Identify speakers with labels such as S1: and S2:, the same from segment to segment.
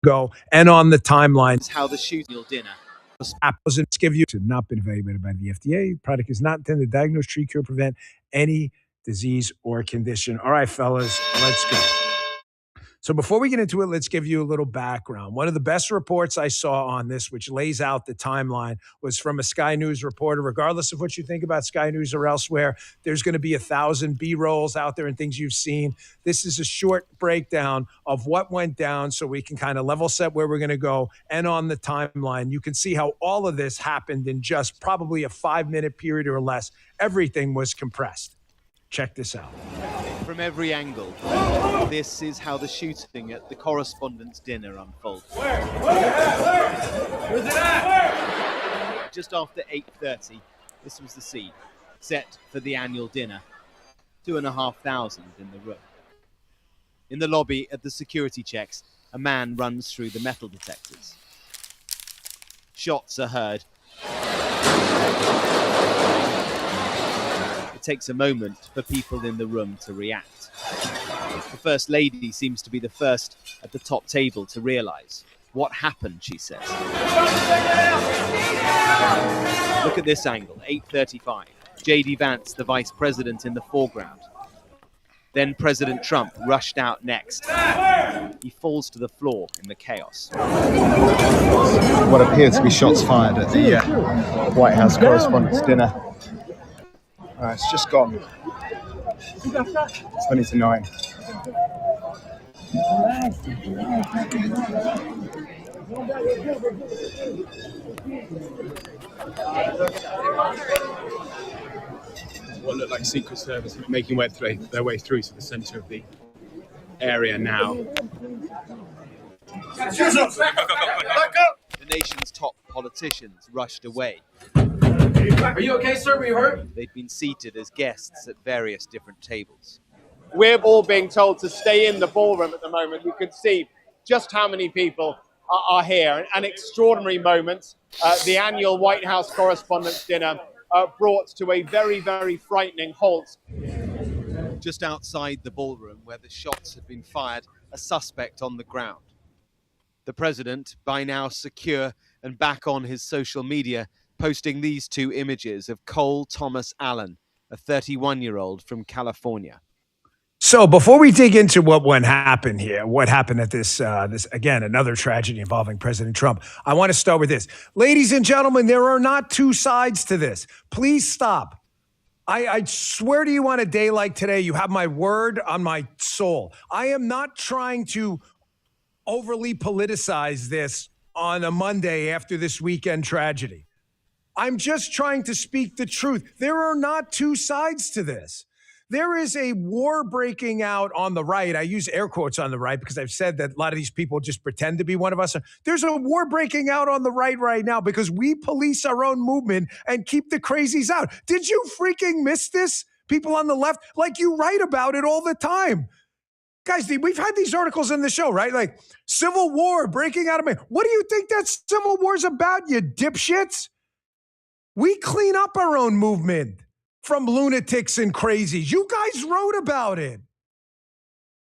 S1: go and on the timeline.
S2: It's how the shooting dinner.
S1: Apples give you to not been evaluated by the FDA. The product is not intended to diagnose, treat, cure, prevent any disease or condition. All right, fellas, let's go. So before we get into it, let's give you a little background. One of the best reports I saw on this, which lays out the timeline, was from a Sky News reporter. Regardless of what you think about Sky News or elsewhere, there's going to be 1,000 B-rolls out there and things you've seen. This is a short breakdown of what went down so we can kind of level set where we're going to go. And on the timeline, you can see how all of this happened in just probably a 5-minute period or less. Everything was compressed. Check this out.
S2: From every angle, this is how the shooting at the correspondence dinner unfolded.
S3: Where's it at?
S2: Just after 8:30, this was the scene, set for the annual dinner. 2,500 in the room. In the lobby at the security checks, a man runs through the metal detectors. Shots are heard. It takes a moment for people in the room to react. The First Lady seems to be the first at the top table to realise what happened, she says. Look at this angle, 8:35. J.D. Vance, the Vice President, in the foreground. Then President Trump rushed out next. He falls to the floor in the chaos.
S4: What appeared to be shots fired at the White House Correspondents' Dinner. It's just gone 20 to 9.
S5: What looked like Secret Service making their way through to the centre of the area now.
S2: The nation's top politicians rushed away.
S3: Are you okay, sir? Were you hurt?
S2: They'd been seated as guests at various different tables.
S6: We're all being told to stay in the ballroom at the moment. You can see just how many people are here. An extraordinary moment. The annual White House Correspondents' Dinner brought to a very, very frightening halt.
S2: Just outside the ballroom where the shots had been fired, a suspect on the ground. The president, by now secure and back on his social media, posting these two images of Cole Thomas Allen, a 31-year-old from California.
S1: So before we dig into what happened here, what happened at this again, another tragedy involving President Trump, I want to start with this. Ladies and gentlemen, there are not two sides to this. Please stop. I swear to you, on a day like today, you have my word on my soul. I am not trying to overly politicize this on a Monday after this weekend tragedy. I'm just trying to speak the truth. There are not two sides to this. There is a war breaking out on the right. I use air quotes on the right because I've said that a lot of these people just pretend to be one of us. There's a war breaking out on the right now because we police our own movement and keep the crazies out. Did you freaking miss this? People on the left, like, you write about it all the time. Guys, we've had these articles in the show, right? Like, civil war breaking out of me. What do you think that civil war's about, you dipshits? We clean up our own movement from lunatics and crazies. You guys wrote about it.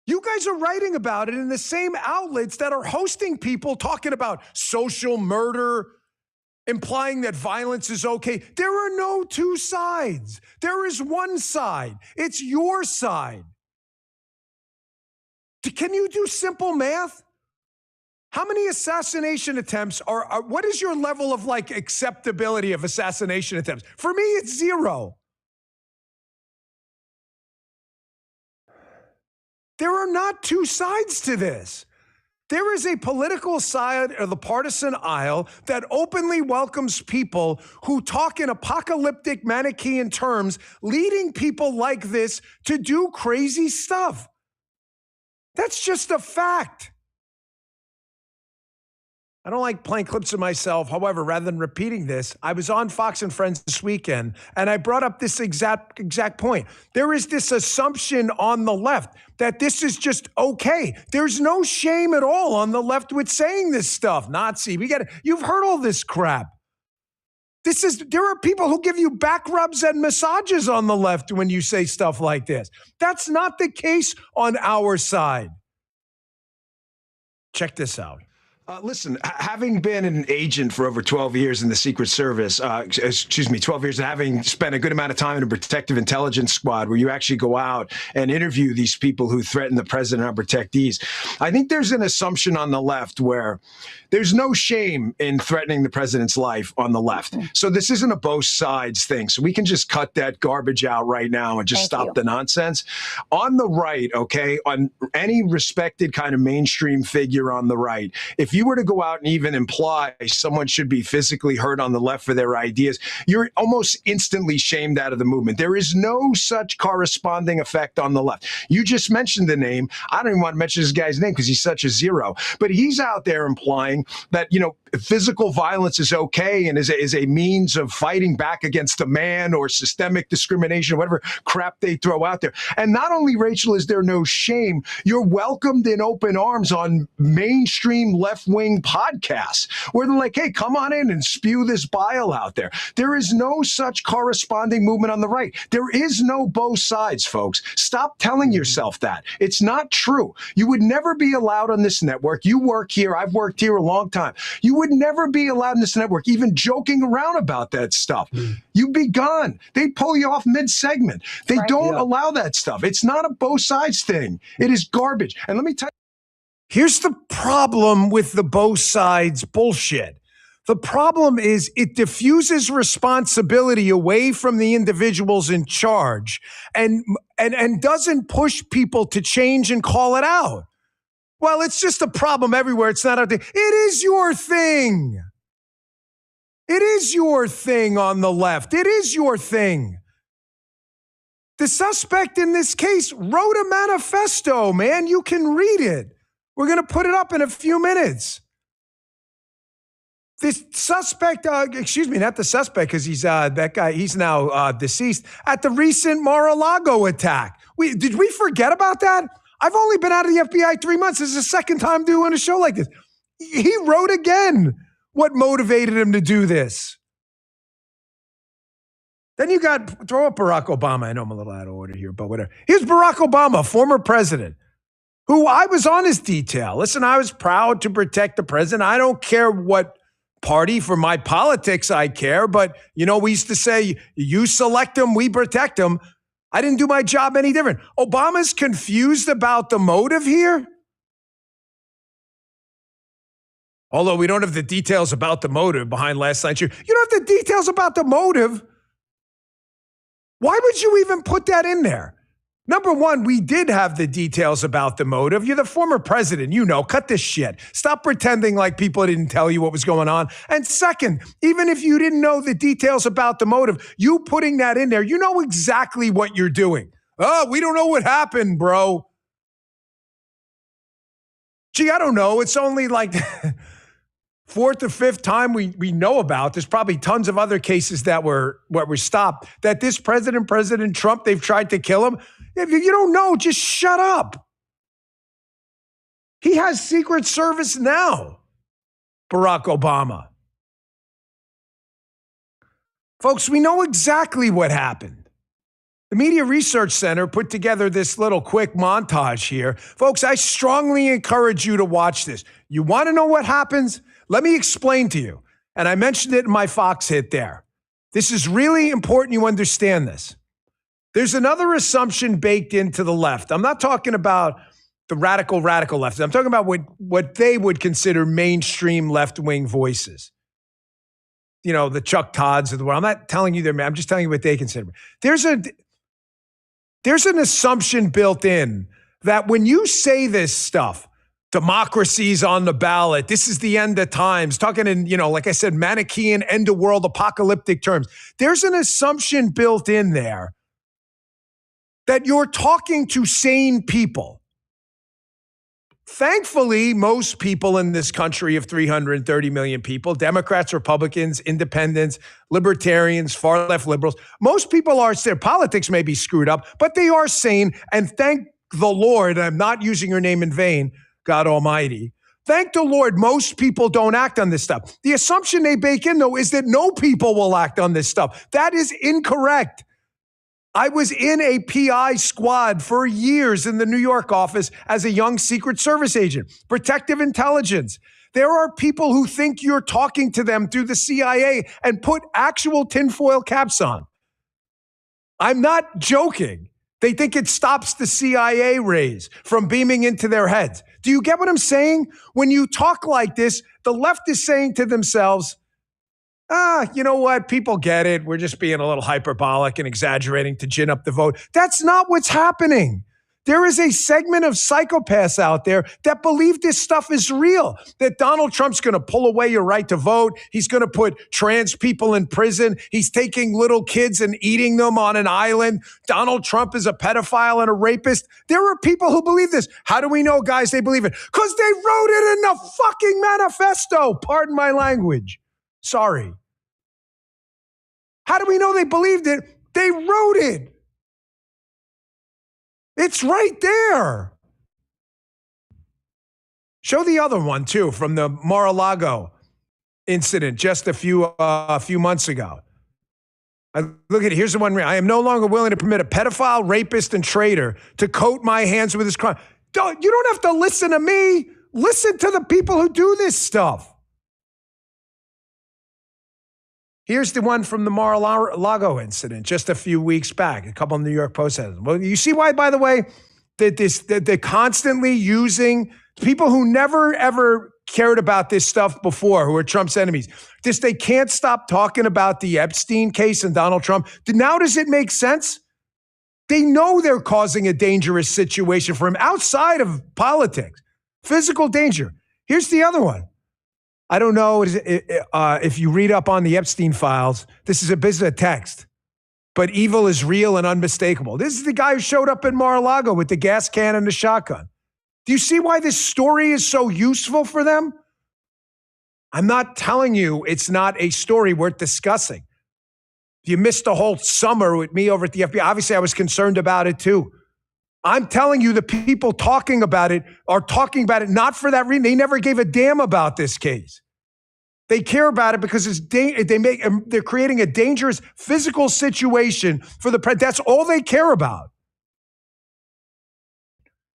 S1: You guys are writing about it in the same outlets that are hosting people talking about social murder, implying that violence is okay. There are no two sides. There is one side. It's your side. Can you do simple math? How many assassination attempts what is your level of acceptability of assassination attempts? For me, it's 0. There are not two sides to this. There is a political side of the partisan aisle that openly welcomes people who talk in apocalyptic Manichaean terms, leading people like this to do crazy stuff. That's just a fact. I don't like playing clips of myself. However, rather than repeating this, I was on Fox and Friends this weekend, and I brought up this exact point. There is this assumption on the left that this is just okay. There's no shame at all on the left with saying this stuff. Nazi, we get it. You've heard all this crap. There are people who give you back rubs and massages on the left when you say stuff like this. That's not the case on our side. Check this out. Listen, having been an agent for over 12 years in the Secret Service, 12 years, and having spent a good amount of time in a protective intelligence squad where you actually go out and interview these people who threaten the president and our protectees, I think there's an assumption on the left where there's no shame in threatening the president's life on the left. So this isn't a both sides thing. So we can just cut that garbage out right now and just stop the nonsense. On the right, okay, on any respected kind of mainstream figure on the right, if you were to go out and even imply someone should be physically hurt on the left for their ideas, you're almost instantly shamed out of the movement. There is no such corresponding effect on the left. You just mentioned the name. I don't even want to mention this guy's name because he's such a zero. But he's out there implying that, physical violence is okay and is a means of fighting back against a man or systemic discrimination, whatever crap they throw out there. And not only, Rachel, is there no shame, you're welcomed in open arms on mainstream left-wing podcasts where they're like, hey, come on in and spew this bile out there. There is no such corresponding movement on the right. There is no both sides, folks. Stop telling yourself that. It's not true. You would never be allowed on this network. You work here. I've worked here a long time. You would never be allowed in this network, even joking around about that stuff. You'd be gone. They'd pull you off mid-segment. They don't allow that stuff. It's not a both sides thing. It is garbage. And let me tell you, here's the problem with the both sides bullshit. The problem is it diffuses responsibility away from the individuals in charge and doesn't push people to change and call it out. Well, it's just a problem everywhere. It's not our thing. It is your thing. It is your thing on the left. It is your thing. The suspect in this case wrote a manifesto, man. You can read it. We're going to put it up in a few minutes. This suspect, not the suspect, because he's that guy. He's now deceased at the recent Mar-a-Lago attack. Did we forget about that? I've only been out of the FBI 3 months. This is the second time doing a show like this. He wrote again what motivated him to do this. Then you got, throw up Barack Obama. I know I'm a little out of order here, but whatever. Here's Barack Obama, former president, who I was on his detail. Listen, I was proud to protect the president. I don't care what party for my politics I care, but, we used to say, you select them, we protect them. I didn't do my job any different. Obama's confused about the motive here. Although we don't have the details about the motive behind last night's show. You don't have the details about the motive. Why would you even put that in there? Number one, we did have the details about the motive. You're the former president. Cut this shit. Stop pretending like people didn't tell you what was going on. And second, even if you didn't know the details about the motive, you putting that in there, you know exactly what you're doing. Oh, we don't know what happened, bro. Gee, I don't know. It's only like fourth or fifth time we know about. There's probably tons of other cases that were stopped. That this President Trump, they've tried to kill him. If you don't know, just shut up. He has Secret Service now, Barack Obama. Folks, we know exactly what happened. The Media Research Center put together this little quick montage here. Folks, I strongly encourage you to watch this. You want to know what happens? Let me explain to you. And I mentioned it in my Fox hit there. This is really important you understand this. There's another assumption baked into the left. I'm not talking about the radical left. I'm talking about what they would consider mainstream left-wing voices. The Chuck Todds of the world. I'm not telling you their man. I'm just telling you what they consider. There's an assumption built in that when you say this stuff, democracy's on the ballot, this is the end of times, talking in, like I said, Manichaean, end of world, apocalyptic terms. There's an assumption built in there that you're talking to sane people. Thankfully, most people in this country of 330 million people, Democrats, Republicans, independents, libertarians, far left liberals, most people their politics may be screwed up, but they are sane. And thank the Lord, I'm not using your name in vain, God Almighty. Thank the Lord, most people don't act on this stuff. The assumption they bake in, though, is that no people will act on this stuff. That is incorrect. I was in a PI squad for years in the New York office as a young Secret Service agent, protective intelligence. There are people who think you're talking to them through the CIA and put actual tinfoil caps on. I'm not joking. They think it stops the CIA rays from beaming into their heads. Do you get what I'm saying? When you talk like this, the left is saying to themselves, you know what? People get it. We're just being a little hyperbolic and exaggerating to gin up the vote. That's not what's happening. There is a segment of psychopaths out there that believe this stuff is real, that Donald Trump's going to pull away your right to vote. He's going to put trans people in prison. He's taking little kids and eating them on an island. Donald Trump is a pedophile and a rapist. There are people who believe this. How do we know, guys, they believe it? Because they wrote it in the fucking manifesto. Pardon my language. Sorry. How do we know they believed it? They wrote it. It's right there. Show the other one, too, from the Mar-a-Lago incident just a few months ago. Look at it. Here's the one. I am no longer willing to permit a pedophile, rapist, and traitor to coat my hands with his crime. You don't have to listen to me. Listen to the people who do this stuff. Here's the one from the Mar-a-Lago incident just a few weeks back. A couple of New York Post has them. Well, you see why, by the way, that they're constantly using people who never, ever cared about this stuff before, who are Trump's enemies. They can't stop talking about the Epstein case and Donald Trump. Now does it make sense? They know they're causing a dangerous situation for him outside of politics. Physical danger. Here's the other one. I don't know if you read up on the Epstein files, this is a text, but evil is real and unmistakable. This is the guy who showed up in Mar-a-Lago with the gas can and the shotgun. Do you see why this story is so useful for them? I'm not telling you it's not a story worth discussing. You missed the whole summer with me over at the FBI. Obviously, I was concerned about it too. I'm telling you, the people talking about it are talking about it not for that reason. They never gave a damn about this case. They care about it because they're creating a dangerous physical situation for the president. That's all they care about.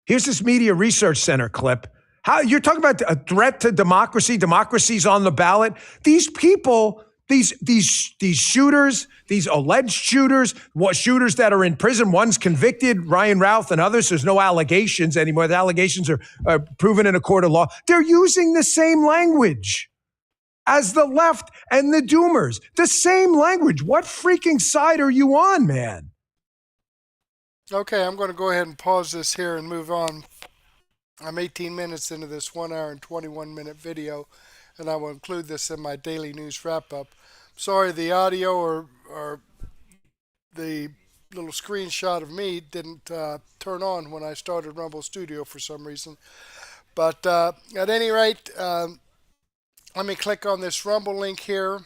S1: Here's this Media Research Center clip. How you're talking about a threat to democracy? Democracy's on the ballot. These people, these shooters, these alleged shooters, shooters that are in prison. One's convicted, Ryan Routh and others. There's no allegations anymore. The allegations are proven in a court of law. They're using the same language as the left and the doomers. The same language. What freaking side are you on, man?
S7: Okay, I'm going to go ahead and pause this here and move on. I'm 18 minutes into this 1 hour and 21 minute video, and I will include this in my daily news wrap-up. Sorry, the audio or the little screenshot of me didn't turn on when I started Rumble Studio for some reason. But at any rate, let me click on this Rumble link here.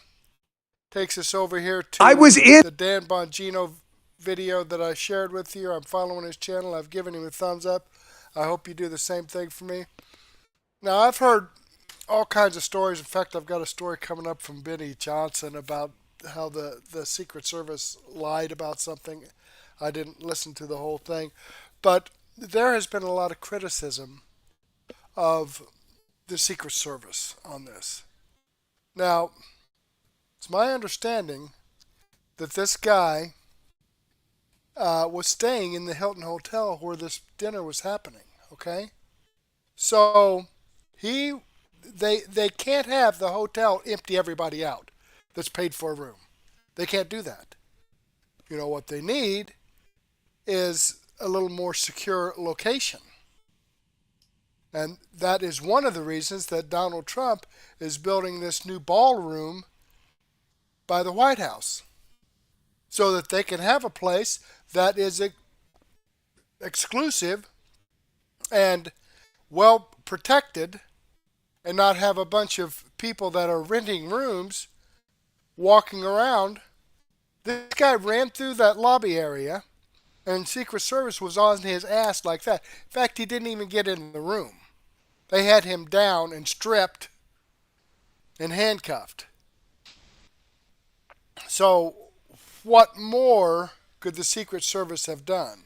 S7: Takes us over here to the Dan Bongino video that I shared with you. I'm following his channel. I've given him a thumbs up. I hope you do the same thing for me. Now, I've heard all kinds of stories. In fact, I've got a story coming up from Benny Johnson about how the Secret Service lied about something. I didn't listen to the whole thing. But there has been a lot of criticism of the Secret Service on this. Now, it's my understanding that this guy was staying in the Hilton Hotel where this dinner was happening, okay? So they can't have the hotel empty everybody out that's paid for a room. They can't do that. You know, what they need is a little more secure location. And that is one of the reasons that Donald Trump is building this new ballroom by the White House, so that they can have a place that is exclusive and well protected, and not have a bunch of people that are renting rooms walking around. This guy ran through that lobby area, and Secret Service was on his ass like that. In fact, he didn't even get in the room. They had him down and stripped and handcuffed. So what more could the Secret Service have done?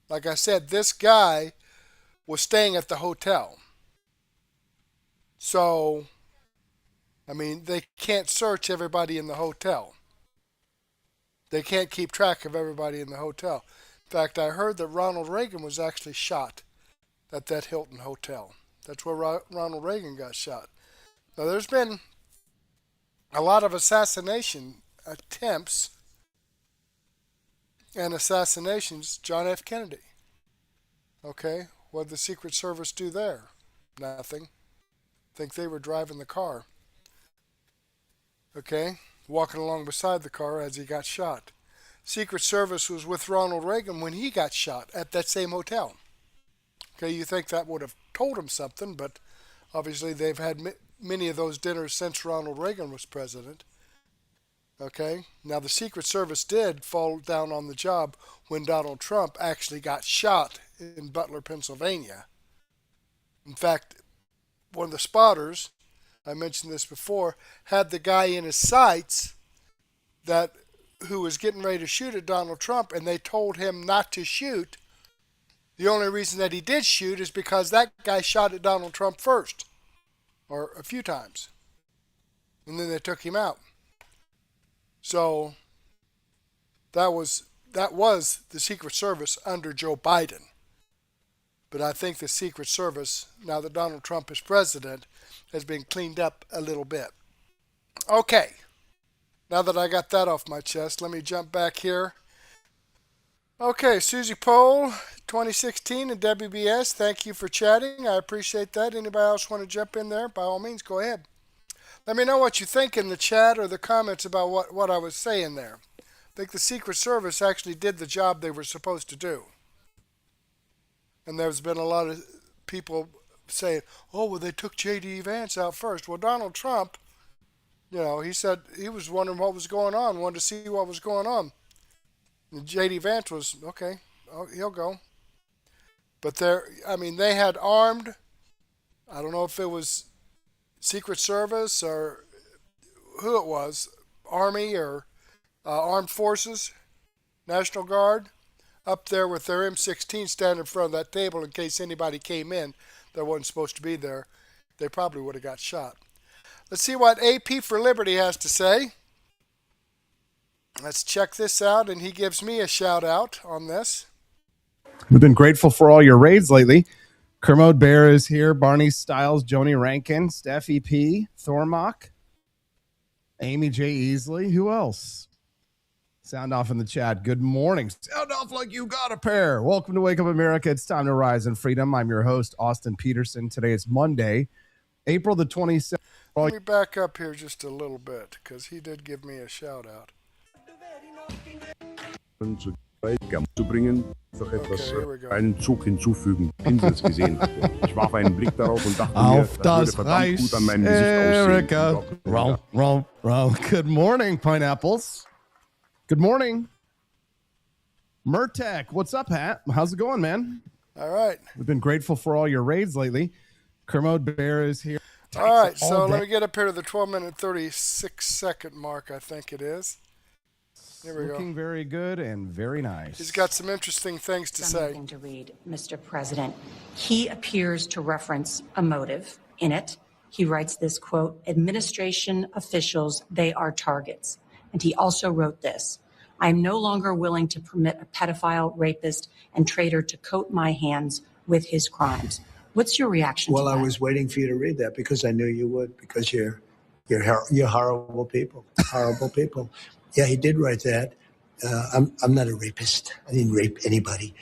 S7: Like I said, this guy was staying at the hotel. So, I mean, they can't search everybody in the hotel. They can't keep track of everybody in the hotel. In fact, I heard that Ronald Reagan was actually shot at that Hilton hotel. That's where Ronald Reagan got shot. Now, there's been a lot of assassination attempts and assassinations. John F. Kennedy. Okay, what did the Secret Service do there? Nothing. Think they were driving the car. Okay, walking along beside the car as he got shot. Secret Service was with Ronald Reagan when he got shot at that same hotel. Okay, you think that would have told him something, but obviously they've had many of those dinners since Ronald Reagan was president. Okay, now the Secret Service did fall down on the job when Donald Trump actually got shot in Butler, Pennsylvania. In fact, one of the spotters, I mentioned this before, had the guy in his sights who was getting ready to shoot at Donald Trump, and they told him not to shoot. The only reason that he did shoot is because that guy shot at Donald Trump first, or a few times, and then they took him out. So that was the Secret Service under Joe Biden. But I think the Secret Service, now that Donald Trump is president, has been cleaned up a little bit. Okay, now that I got that off my chest, let me jump back here. Okay, Susie Pohl, 2016 and WBS, thank you for chatting. I appreciate that. Anybody else want to jump in there? By all means, go ahead. Let me know what you think in the chat or the comments about what I was saying there. I think the Secret Service actually did the job they were supposed to do. And there's been a lot of people saying, oh, well, they took J.D. Vance out first. Well, Donald Trump, he said he was wondering what was going on, wanted to see what was going on. And J.D. Vance was, okay, he'll go. But they had armed, I don't know if it was Secret Service or who it was, Army or Armed Forces, National Guard, up there with their M16 standing in front of that table in case anybody came in that wasn't supposed to be there. They probably would have got shot. Let's see what AP for Liberty has to say. Let's check this out, and he gives me a shout out on this.
S8: We've been grateful for all your raids lately. Kermode Bear is here, Barney Styles, Joni Rankin, Steph EP, Thormock, Amy J. Easley. Who else? Sound off in the chat. Good morning. Sound off like you got a pair. Welcome to Wake Up America. It's time to rise in freedom. I'm your host, Austin Peterson. Today is Monday, April the 27th.
S7: Let me back up here just a little bit because he did give me a shout out.
S9: Zu bringen, doch etwas einen Zug hinzufügen, Pinsels gesehen hatte. Ich warf einen Blick darauf und dachte mir, das würde verdammt gut an meinem Gesicht aussehen.
S8: Roll. Good morning, pineapples. Good morning. Murtek, what's up, Hat? How's it going, man?
S7: All right.
S8: We've been grateful for all your raids lately. Kermode Bear is here.
S7: All right, so let me get up here to the 12-minute, 36-second mark, I think it is. Here we go.
S8: Looking very good and very nice.
S7: He's got some interesting things to say.
S10: Something to read, Mr. President. He appears to reference a motive in it. He writes this, quote, administration officials, they are targets. And he also wrote this, I am no longer willing to permit a pedophile, rapist, and traitor to coat my hands with his crimes. What's your reaction to that?
S11: Well, I was waiting for you to read that because I knew you would, because you're horrible people, horrible people. Yeah, he did write that. I'm not a rapist. I didn't rape anybody.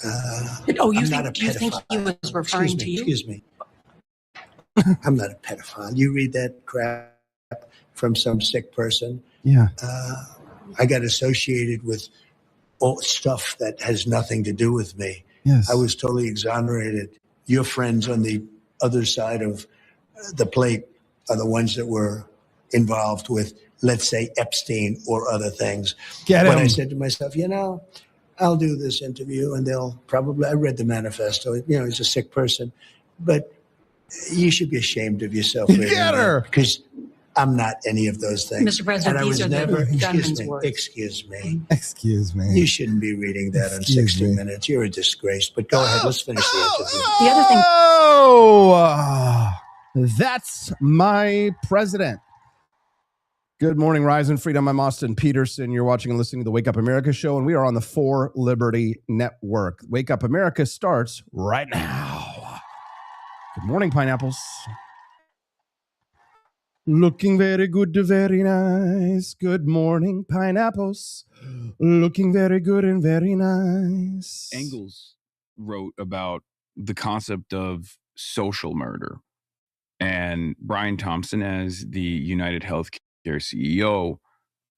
S10: Do you think he was referring to you?
S11: Excuse me. I'm not a pedophile. You read that crap from some sick person.
S8: Yeah.
S11: I got associated with all stuff that has nothing to do with me.
S8: Yes.
S11: I was totally exonerated. Your friends on the other side of the plate are the ones that were involved with, let's say, Epstein or other things.
S8: Get him.
S11: But I said to myself, I'll do this interview and they'll probably, I read the manifesto, he's a sick person, but you should be ashamed of yourself.
S8: Get her.
S11: Because I'm not any of those things.
S10: Mr. President, these are the gunman's words.
S11: Excuse me.
S8: Excuse me.
S11: You shouldn't be reading that on 60 Minutes. You're a disgrace. But go ahead. Let's finish the interview.
S10: The other thing.
S8: That's my president. Good morning, Rise and Freedom. I'm Austin Peterson. You're watching and listening to the Wake Up America show, and we are on the For Liberty Network. Wake Up America starts right now. Good morning, pineapples. Looking very good, very nice. Good morning, pineapples. Looking very good and very nice.
S12: Engels wrote about the concept of social murder. And Brian Thompson, as the United Healthcare CEO,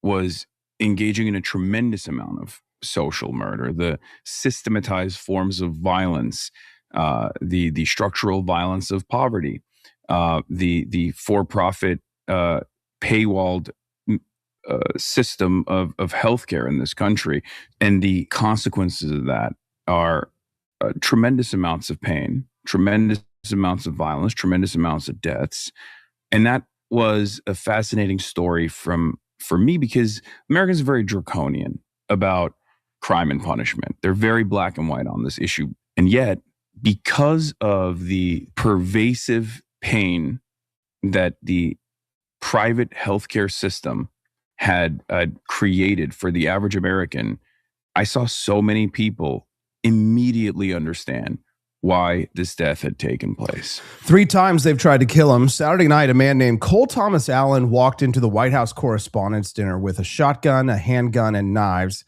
S12: was engaging in a tremendous amount of social murder, the systematized forms of violence, the structural violence of poverty, the for-profit paywalled system of healthcare in this country. And the consequences of that are tremendous amounts of pain, tremendous amounts of violence, tremendous amounts of deaths. And that was a fascinating story for me, because Americans are very draconian about crime and punishment. They're very black and white on this issue. And yet, because of the pervasive pain that the private healthcare system had created for the average American, I saw so many people immediately understand why this death had taken place.
S8: 3 times they've tried to kill him. Saturday night, a man named Cole Thomas Allen walked into the White House Correspondents' Dinner with a shotgun, a handgun, and knives,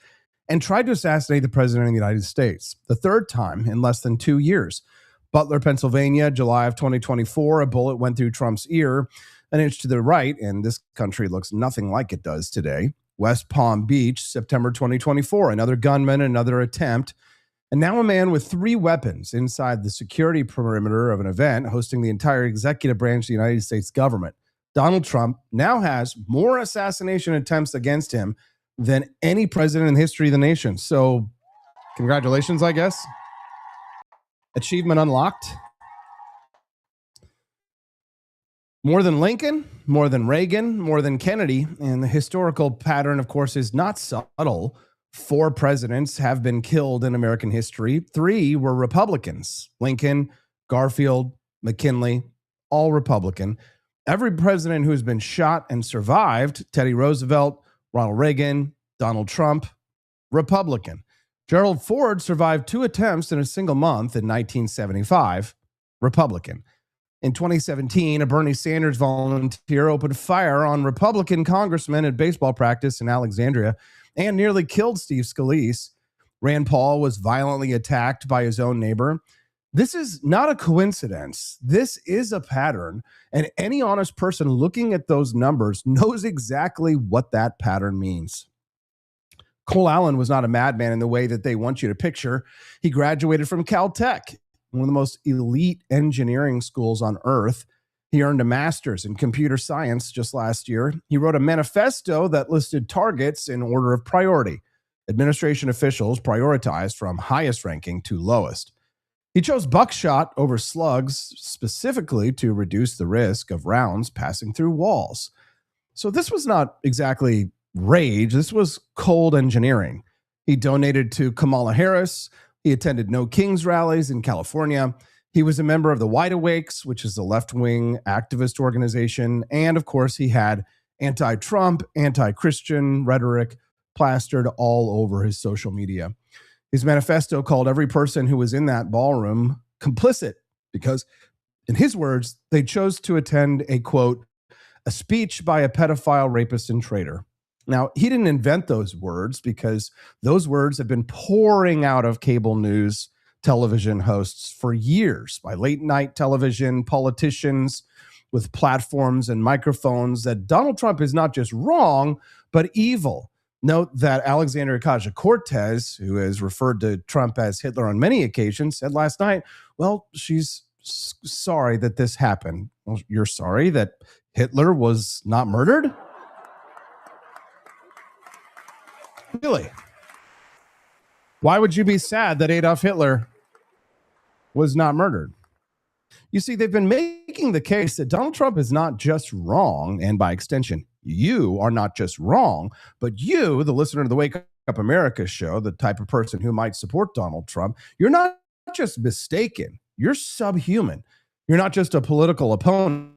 S8: and tried to assassinate the president of the United States. The 3rd time in less than 2 years. Butler, Pennsylvania, July of 2024, a bullet went through Trump's ear an inch to the right, and this country looks nothing like it does today. West Palm Beach, September 2024, another gunman, another attempt. And now a man with 3 weapons inside the security perimeter of an event hosting the entire executive branch of the United States government. Donald Trump now has more assassination attempts against him than any president in the history of the nation. So congratulations, I guess. Achievement unlocked. More than Lincoln, more than Reagan, more than Kennedy. And the historical pattern, of course, is not subtle. 4 presidents have been killed in American history. 3 were Republicans. Lincoln, Garfield, McKinley, all Republican. Every president who has been shot and survived, Teddy Roosevelt, Ronald Reagan, Donald Trump, Republican. Gerald Ford survived 2 attempts in a single month in 1975, Republican. In 2017, a Bernie Sanders volunteer opened fire on Republican congressmen at baseball practice in Alexandria and nearly killed Steve Scalise. Rand Paul was violently attacked by his own neighbor. This is not a coincidence. This is a pattern, and any honest person looking at those numbers knows exactly what that pattern means. Cole Allen was not a madman in the way that they want you to picture. He graduated from Caltech, one of the most elite engineering schools on earth. He earned a master's in computer science just last year. He wrote a manifesto that listed targets in order of priority. Administration officials prioritized from highest ranking to lowest. He chose buckshot over slugs specifically to reduce the risk of rounds passing through walls. So this was not exactly rage. This was cold engineering. He donated to Kamala Harris. He attended No Kings rallies in California. He was a member of the Wide Awakes, which is a left-wing activist organization. And of course, he had anti-Trump, anti-Christian rhetoric plastered all over his social media. His manifesto called every person who was in that ballroom complicit because, in his words, they chose to attend a, quote, a speech by a pedophile, rapist, and traitor. Now, he didn't invent those words because those words have been pouring out of cable news television hosts for years by late night television politicians with platforms and microphones that Donald Trump is not just wrong, but evil. Note that Alexandria Ocasio-Cortez, who has referred to Trump as Hitler on many occasions, said last night, well, she's sorry that this happened. Well, you're sorry that Hitler was not murdered? Really? Why would you be sad that Adolf Hitler was not murdered? You see, they've been making the case that Donald Trump is not just wrong, and by extension, you are not just wrong, but you, the listener to the Wake Up America show, the type of person who might support Donald Trump, you're not just mistaken, you're subhuman. You're not just a political opponent,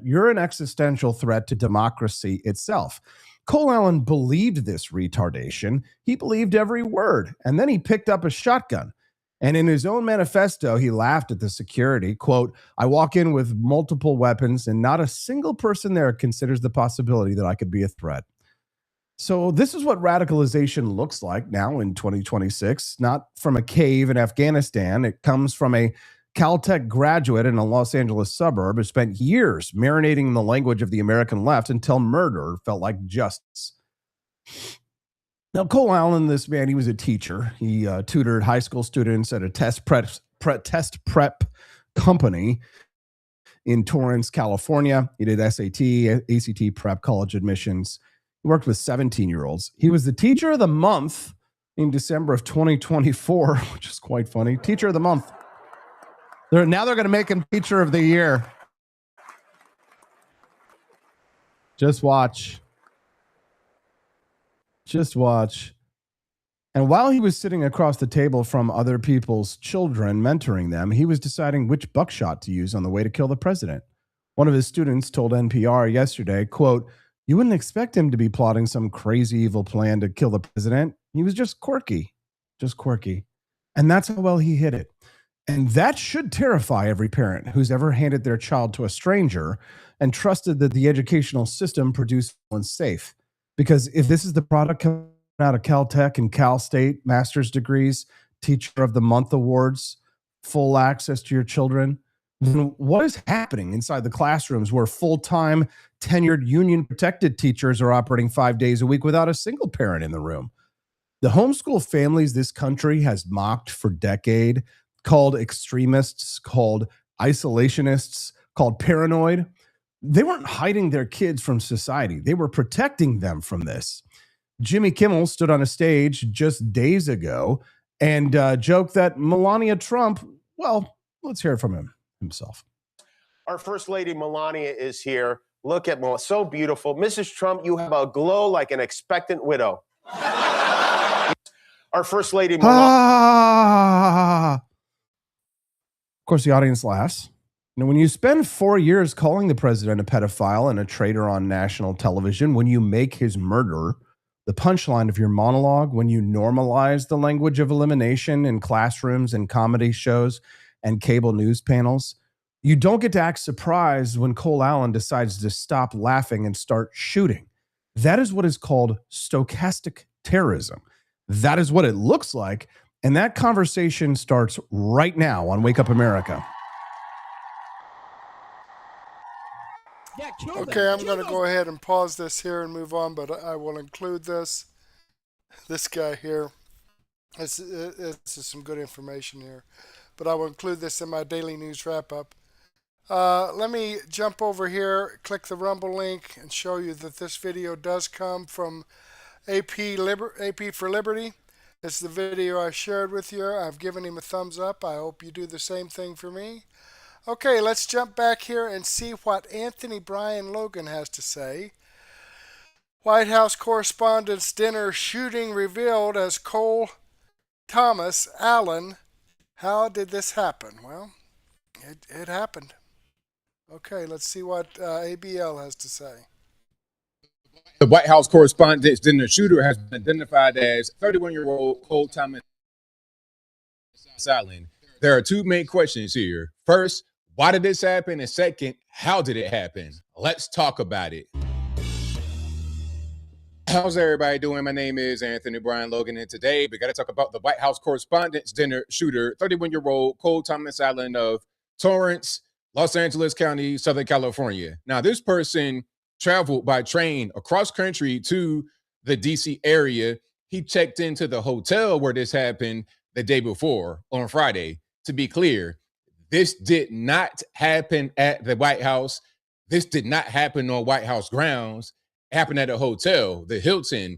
S8: you're an existential threat to democracy itself. Cole Allen believed this retardation. He believed every word. And then he picked up a shotgun. And in his own manifesto, he laughed at the security. Quote, I walk in with multiple weapons and not a single person there considers the possibility that I could be a threat. So this is what radicalization looks like now in 2026, not from a cave in Afghanistan. It comes from a Caltech graduate in a Los Angeles suburb who spent years marinating in the language of the American left until murder felt like justice. Now, Cole Allen, this man, he was a teacher. He tutored high school students at a test prep company in Torrance, California. He did SAT, ACT prep, college admissions. He worked with 17-year-olds. He was the teacher of the month in December of 2024, which is quite funny. Teacher of the month. Now they're going to make him teacher of the year. Just watch. Just watch. And while he was sitting across the table from other people's children, mentoring them, he was deciding which buckshot to use on the way to kill the president. One of his students told NPR yesterday, quote, you wouldn't expect him to be plotting some crazy evil plan to kill the president. He was just quirky. Just quirky. And that's how well he hit it. And that should terrify every parent who's ever handed their child to a stranger and trusted that the educational system produced one safe. Because if this is the product coming out of Caltech and Cal State master's degrees, teacher of the month awards, full access to your children, then what is happening inside the classrooms where full-time tenured union protected teachers are operating 5 days a week without a single parent in the room? The homeschool families this country has mocked for decades, called extremists, called isolationists, called paranoid. They weren't hiding their kids from society. They were protecting them from this. Jimmy Kimmel stood on a stage just days ago and joked that Melania Trump, well, let's hear it from himself.
S13: Our First Lady Melania is here. Look at Melania, so beautiful. Mrs. Trump, you have a glow like an expectant widow. Our First Lady Melania.
S8: Of course, the audience laughs. Now, when you spend 4 years calling the president a pedophile and a traitor on national television, when you make his murder the punchline of your monologue, when you normalize the language of elimination in classrooms and comedy shows and cable news panels, you don't get to act surprised when Cole Allen decides to stop laughing and start shooting. That is what is called stochastic terrorism. That is what it looks like. And that conversation starts right now on Wake Up America.
S7: Okay, I'm going to go ahead and pause this here and move on, but I will include this guy here. This is some good information here, but I will include this in my daily news wrap-up. Let me jump over here, click the Rumble link, and show you that this video does come from AP for Liberty. It's the video I shared with you. I've given him a thumbs up. I hope you do the same thing for me. Okay, let's jump back here and see what Anthony Brian Logan has to say. White House Correspondents' Dinner shooting revealed as Cole Thomas Allen. How did this happen? Well, it happened. Okay, let's see what ABL has to say.
S5: The White House Correspondents' Dinner shooter has been identified as 31-year-old Cole Thomas Allen. There are two main questions here. First, why did this happen? And second, how did it happen? Let's talk about it. How's everybody doing? My name is Anthony Brian Logan, and today we got to talk about the White House Correspondents' Dinner shooter, 31-year-old Cole Thomas Allen of Torrance, Los Angeles County, Southern California. Now, this person traveled by train across country to the D.C. area. He checked into the hotel where this happened the day before on Friday. To be clear, this did not happen at the White House. This did not happen on White House grounds. It happened at a hotel, the Hilton,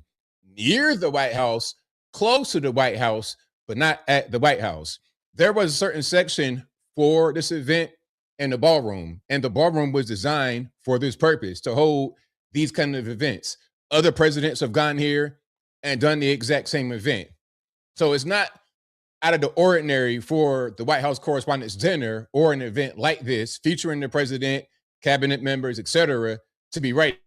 S5: near the White House, close to the White House, but not at the White House. There was a certain section for this event in the ballroom, and the ballroom was designed for this purpose, to hold these kind of events. Other presidents have gone here and done the exact same event. So it's not out of the ordinary for the White House Correspondents' Dinner or an event like this featuring the president, cabinet members, etc., to be right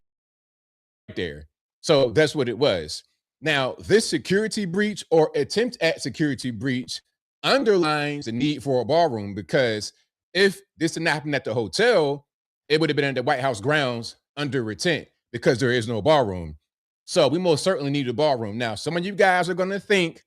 S5: there. So that's what it was. Now, this security breach or attempt at security breach underlines the need for a ballroom, because if this didn't happen at the hotel, it would have been in the White House grounds under retent, because there is no ballroom. So we most certainly need a ballroom. Now, some of you guys are going to think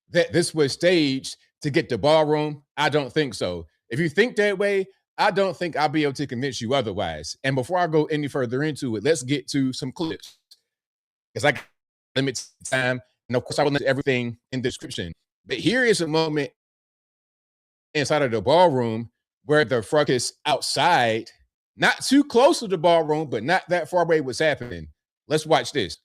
S5: that this was staged to get the ballroom. I don't think so. If you think that way, I don't think I'll be able to convince you otherwise. And before I go any further into it, let's get to some clips, because I got limited time. And of course, I will link everything in the description. But here is a moment inside of the ballroom where the fracas outside, not too close to the ballroom, but not that far away, was happening. Let's watch this.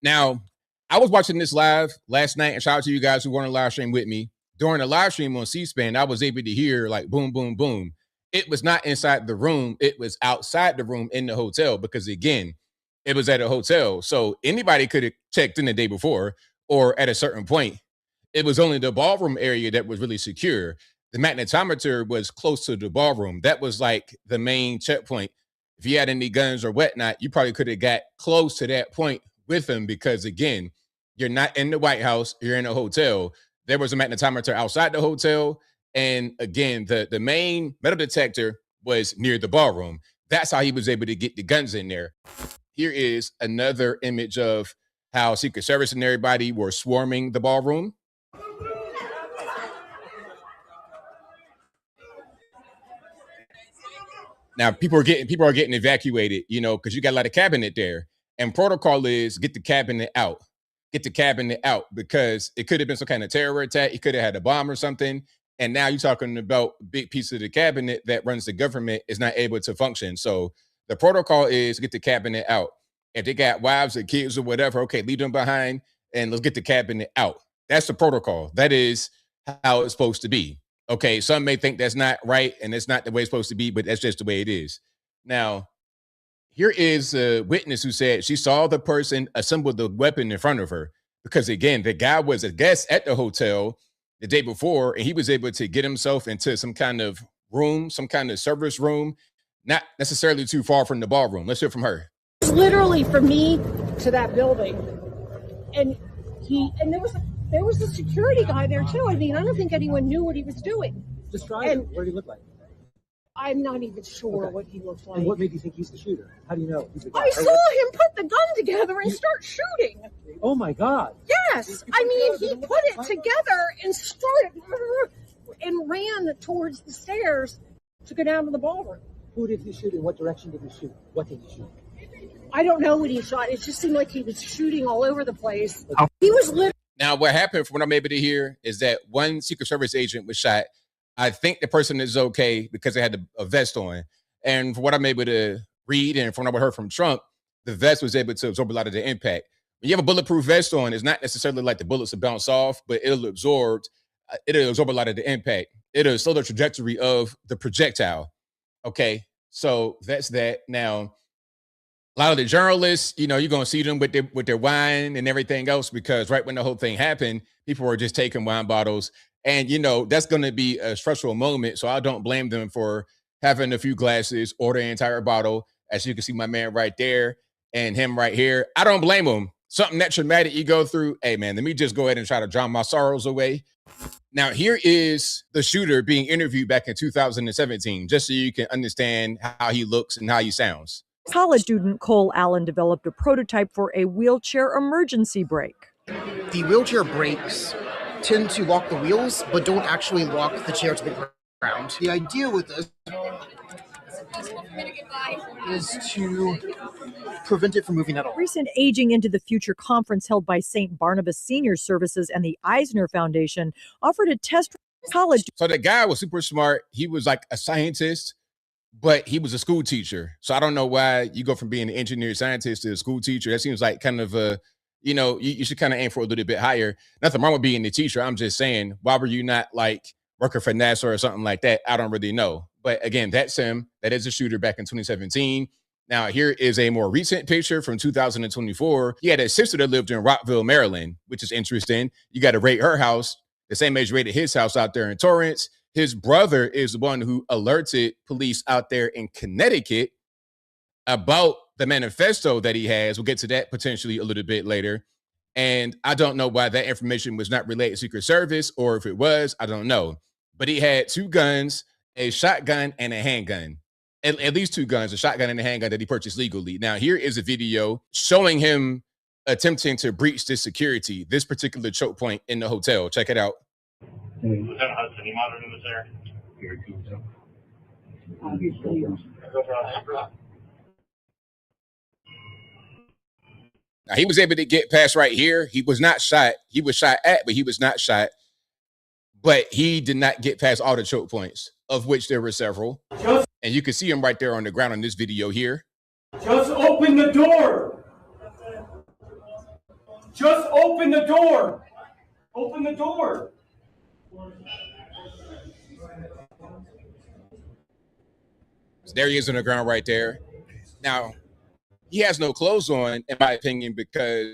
S5: Now, I was watching this live last night, and shout out to you guys who were on the live stream with me. During the live stream on C-SPAN, I was able to hear like boom, boom, boom. It was not inside the room. It was outside the room in the hotel, because again, it was at a hotel. So anybody could have checked in the day before or at a certain point. It was only the ballroom area that was really secure. The magnetometer was close to the ballroom. That was like the main checkpoint. If you had any guns or whatnot, you probably could have got close to that point with them, because again, you're not in the White House, you're in a hotel. There was a magnetometer outside the hotel, and again, the main metal detector was near the ballroom. That's how he was able to get the guns in there. Here is another image of how Secret Service and everybody were swarming the ballroom. Now people are getting evacuated, you know, because you got a lot of cabinet there. And protocol is get the cabinet out. Get the cabinet out, because it could have been some kind of terror attack. It could have had a bomb or something. And now you're talking about a big piece of the cabinet that runs the government is not able to function. So the protocol is get the cabinet out. If they got wives or kids or whatever, okay, leave them behind and let's get the cabinet out. That's the protocol. That is how it's supposed to be. Okay, some may think that's not right and it's not the way it's supposed to be, but that's just the way it is. Now, here is a witness who said she saw the person assemble the weapon in front of her, because again, the guy was a guest at the hotel the day before, and he was able to get himself into some kind of room, some kind of service room, not necessarily too far from the ballroom. Let's hear from her.
S14: It's literally from me to that building, and there was a security guy there too. I mean, I don't think anyone knew what he was doing.
S15: Describe him. What did he look like?
S14: I'm not even sure what he looked like.
S15: And what made you think he's the shooter? How do you know he's the guy?
S14: I saw him put the gun together and start shooting.
S15: Oh my God.
S14: Yes. I mean, he put it together and started and ran towards the stairs to go down to the ballroom.
S15: Who did he shoot and what direction did he shoot? What did he shoot?
S14: I don't know what he shot. It just seemed like he was shooting all over the place. He was literally.
S5: Now, what happened, from what I'm able to hear, is that one Secret Service agent was shot. I think the person is okay because they had a vest on. And from what I'm able to read and from what I heard from Trump, the vest was able to absorb a lot of the impact. When you have a bulletproof vest on, it's not necessarily like the bullets will bounce off, but it'll absorb a lot of the impact. It'll slow the trajectory of the projectile. Okay, so that's that. Now, a lot of the journalists, you know, you're going to see them with their wine and everything else, because right when the whole thing happened, people were just taking wine bottles. And, you know, that's going to be a stressful moment. So I don't blame them for having a few glasses or the entire bottle. As you can see, my man right there and him right here. I don't blame them. Something that traumatic you go through. Hey, man, let me just go ahead and try to drown my sorrows away. Now, here is the shooter being interviewed back in 2017, just so you can understand how he looks and how he sounds.
S16: College student Cole Allen developed a prototype for a wheelchair emergency brake.
S17: The wheelchair brakes tend to lock the wheels, but don't actually lock the chair to the ground. The idea with this is to prevent it from moving at all.
S16: Recent Aging into the Future conference held by St. Barnabas Senior Services and the Eisner Foundation offered a test college.
S5: So the guy was super smart. He was like a scientist, but he was a school teacher. So I don't know why you go from being an engineer scientist to a school teacher. That seems like kind of a, you should kind of aim for a little bit higher. Nothing wrong with being a teacher. I'm just saying, why were you not like working for NASA or something like that? I don't really know. But again, that's him. That is a shooter back in 2017. Now, here is a more recent picture from 2024. He had a sister that lived in Rockville, Maryland, which is interesting. You got to rate her house the same as you rated his house out there in Torrance. His brother is the one who alerted police out there in Connecticut about the manifesto that he has. We'll get to that potentially a little bit later. And I don't know why that information was not relayed to Secret Service, or if it was, I don't know. But he had 2 guns, a shotgun and a handgun. At least 2 guns, a shotgun and a handgun that he purchased legally. Now, here is a video showing him attempting to breach this security, this particular choke point in the hotel. Check it out.
S18: Lieutenant Hasan, you monitoring this area? Very cool. Obviously.
S5: Now, he was able to get past right here. He was not shot. He was shot at, but he was not shot. But he did not get past all the choke points, of which there were several. And you can see him right there on the ground on this video here.
S3: Just open the door. Just open the door. Open the door.
S5: So there he is on the ground right there. Now, he has no clothes on, in my opinion, because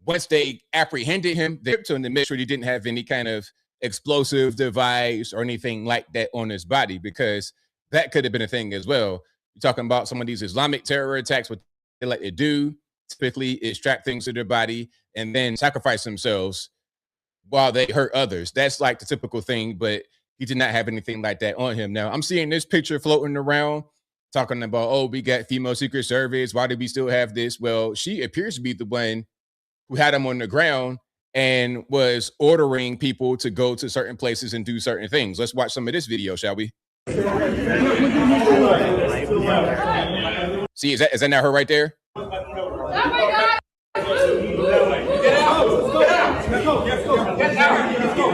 S5: once they apprehended him, they took him to make sure he didn't have any kind of explosive device or anything like that on his body, because that could have been a thing as well. You're talking about some of these Islamic terror attacks, what they like to do typically is strap things to their body and then sacrifice themselves while they hurt others. That's like the typical thing, but he did not have anything like that on him. Now, I'm seeing this picture floating around talking about, oh, we got female Secret Service. Why do we still have this? Well, she appears to be the one who had him on the ground and was ordering people to go to certain places and do certain things. Let's watch some of this video, shall we? See, is that not her right there?
S3: Oh my God! Get out! Get out! Let's go! Let's go! Get out! Let's go!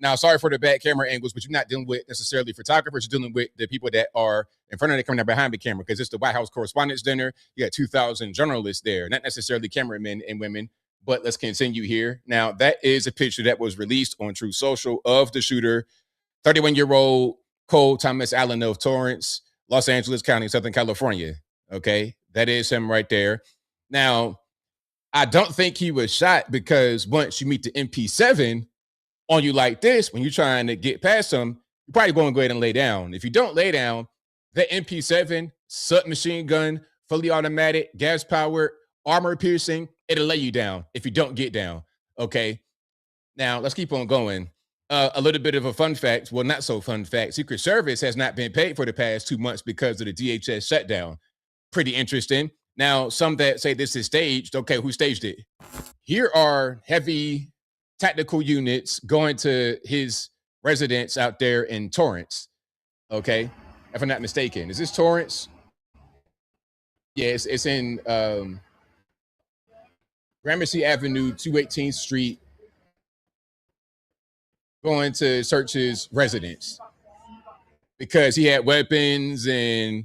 S5: Now, sorry for the bad camera angles, but you're not dealing with necessarily photographers. You're dealing with the people that are in front of the camera, behind the camera, because it's the White House Correspondents' Dinner. You got 2,000 journalists there, not necessarily cameramen and women. But let's continue here. Now, that is a picture that was released on Truth Social of the shooter, 31-year-old Cole Thomas Allen of Torrance, Los Angeles County, Southern California. Okay, that is him right there. Now, I don't think he was shot, because once you meet the MP7 on you like this, when you're trying to get past him, you're probably going to go ahead and lay down. If you don't lay down, the MP7 submachine gun, fully automatic, gas powered, armor piercing, it'll lay you down if you don't get down. Okay. Now let's keep on going. A little bit of a fun fact. Well, not so fun fact. Secret Service has not been paid for the past 2 months because of the DHS shutdown. Pretty interesting. Now, some that say this is staged. Okay, who staged it? Here are heavy tactical units going to his residence out there in Torrance. Okay, if I'm not mistaken. Is this Torrance? Yes, it's in Gramercy Avenue, 218th Street, going to search his residence because he had weapons and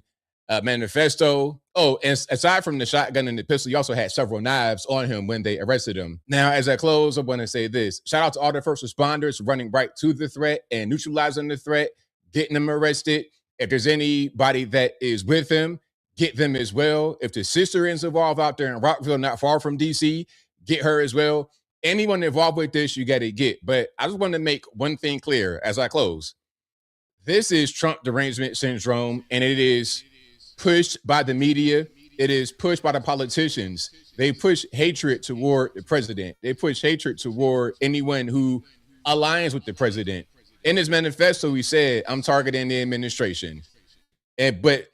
S5: a manifesto. Oh, and aside from the shotgun and the pistol, he also had several knives on him when they arrested him. Now, as I close, I want to say this. Shout out to all the first responders running right to the threat and neutralizing the threat, getting them arrested. If there's anybody that is with him, get them as well. If the sister is involved out there in Rockville, not far from DC, get her as well. Anyone involved with this, you got to get. But I just want to make one thing clear as I close. This is Trump derangement syndrome, and it is pushed by the media. It is pushed by the politicians. They push hatred toward the president. They push hatred toward anyone who aligns with the president. In his manifesto, he said, I'm targeting the administration. But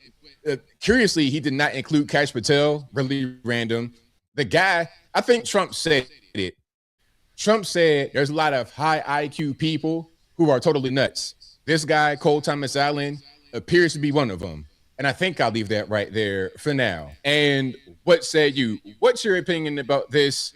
S5: curiously, he did not include Kash Patel, really random. The guy, I think Trump said it. Trump said there's a lot of high IQ people who are totally nuts. This guy, Cole Thomas Allen, appears to be one of them. And I think I'll leave that right there for now. And what say you? What's your opinion about this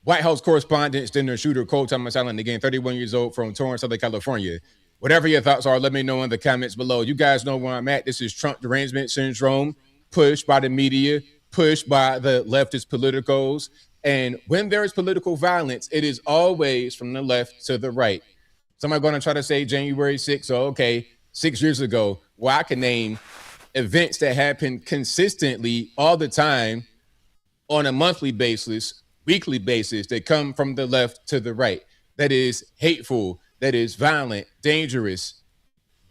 S5: White House Correspondents' Dinner shooter, Tomas, again, 31 years old from Torrance, Southern California? Whatever your thoughts are, let me know in the comments below. You guys know where I'm at. This is Trump derangement syndrome, pushed by the media, pushed by the leftist politicos. And when there is political violence, it is always from the left to the right. Somebody going to try to say January 6th. So, okay, 6 years ago, well, I can name events that happen consistently all the time on a monthly basis, weekly basis, that come from the left to the right. That is hateful, that is violent, dangerous,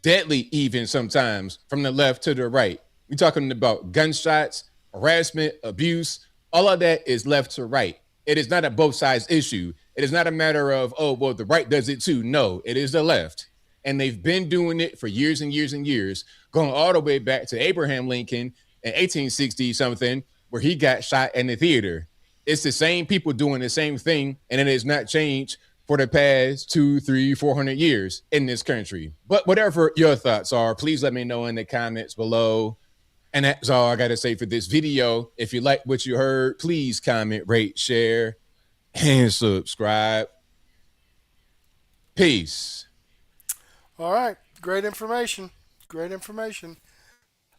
S5: deadly even sometimes from the left to the right. We're talking about gunshots, harassment, abuse. All of that is left to right. It is not a both sides issue. It is not a matter of, oh, well, the right does it too. No, it is the left. And they've been doing it for years and years and years, going all the way back to Abraham Lincoln in 1860 something, where he got shot in the theater. It's the same people doing the same thing, and it has not changed for the past 200, 300, 400 years in this country. But whatever your thoughts are, please let me know in the comments below. And that's all I got to say for this video. If you like what you heard, please comment, rate, share, and subscribe. Peace.
S7: All right. Great information. Great information.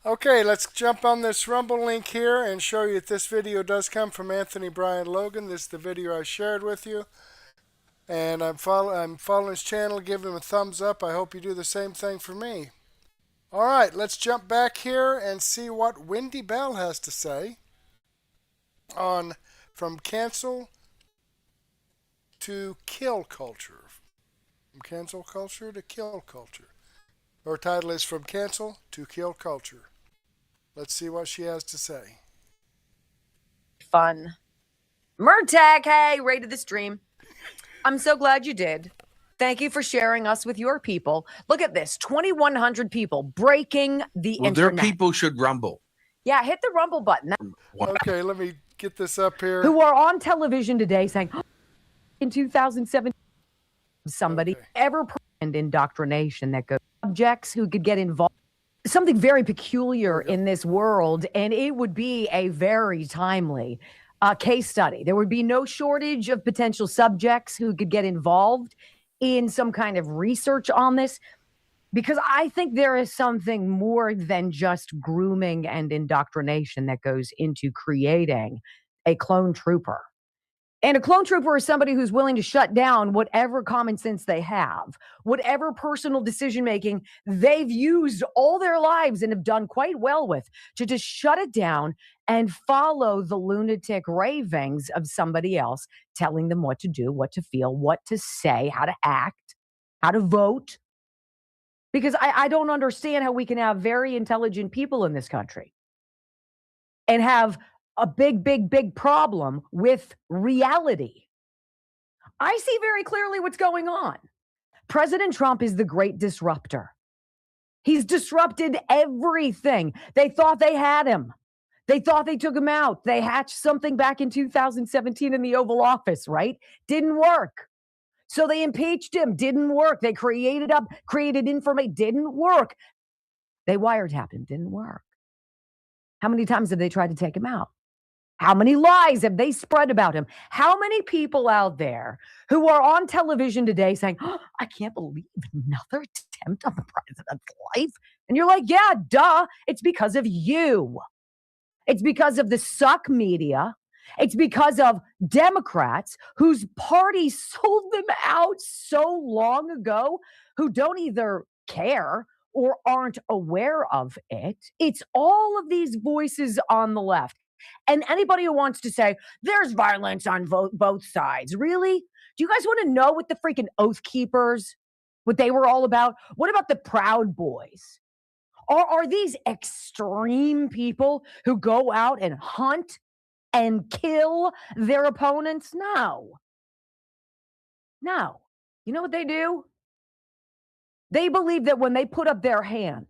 S7: Okay, let's jump on this Rumble link here and show you that this video does come from Anthony Brian Logan. This is the video I shared with you. And I'm following his channel. Give him a thumbs up. I hope you do the same thing for me. All right, let's jump back here and see what Wendy Bell has to say on From Cancel to Kill Culture. From cancel culture to kill culture. Her title is From Cancel to Kill Culture. Let's see what she has to say.
S19: Fun. Murtag, hey, rated the stream. I'm so glad you did. Thank you for sharing us with your people. Look at this, 2,100 people breaking the internet.
S20: Their people should rumble.
S19: Yeah, hit the rumble button.
S7: Okay, let me get this up here.
S19: Who are on television today saying, in 2007, somebody ever planned indoctrination that goes subjects who could get involved. Something very peculiar in this world, and it would be a very timely case study. There would be no shortage of potential subjects who could get involved in some kind of research on this, because I think there is something more than just grooming and indoctrination that goes into creating a clone trooper. And a clone trooper is somebody who's willing to shut down whatever common sense they have, whatever personal decision-making they've used all their lives and have done quite well with, to just shut it down and follow the lunatic ravings of somebody else, telling them what to do, what to feel, what to say, how to act, how to vote. Because I don't understand how we can have very intelligent people in this country and have a big, big, big problem with reality. I see very clearly what's going on. President Trump is the great disruptor. He's disrupted everything. They thought they had him. They thought they took him out. They hatched something back in 2017 in the Oval Office, right? Didn't work. So they impeached him. Didn't work. They created information. Didn't work. They wiretapped him. Didn't work. How many times have they tried to take him out? How many lies have they spread about him? How many people out there who are on television today saying, oh, I can't believe another attempt on the president's life? And you're like, yeah, duh. It's because of you. It's because of the suck media. It's because of Democrats whose party sold them out so long ago, who don't either care or aren't aware of it. It's all of these voices on the left. And anybody who wants to say, there's violence on both sides. Really? Do you guys want to know what the freaking Oath Keepers, what they were all about? What about the Proud Boys? Are these extreme people who go out and hunt and kill their opponents? No. No. You know what they do? They believe that when they put up their hand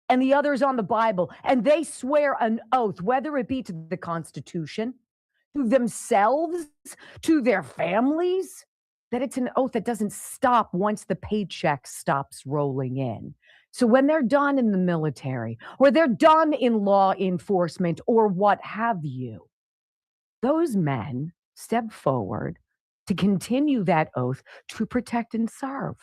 S19: and the others on the Bible, and they swear an oath, whether it be to the Constitution, to themselves, to their families, that it's an oath that doesn't stop once the paycheck stops rolling in. So when they're done in the military or they're done in law enforcement or what have you, those men step forward to continue that oath to protect and serve.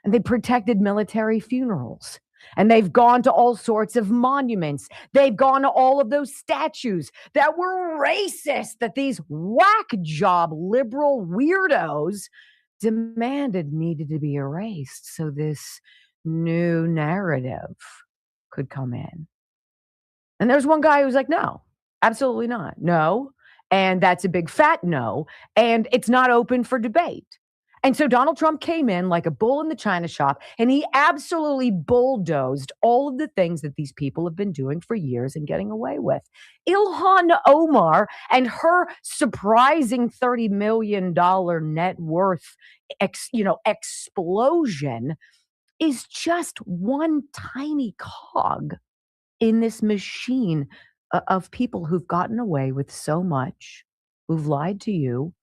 S19: And they protected military funerals. And they've gone to all sorts of monuments. They've gone to all of those statues that were racist, that these whack job liberal weirdos demanded needed to be erased so this new narrative could come in. And there's one guy who's like, no, absolutely not. No. And that's a big fat no. And it's not open for debate. And so Donald Trump came in like a bull in the china shop, and he absolutely bulldozed all of the things that these people have been doing for years and getting away with. Ilhan Omar and her surprising $30 million net worth explosion is just one tiny cog in this machine of people who've gotten away with so much, who've lied to you,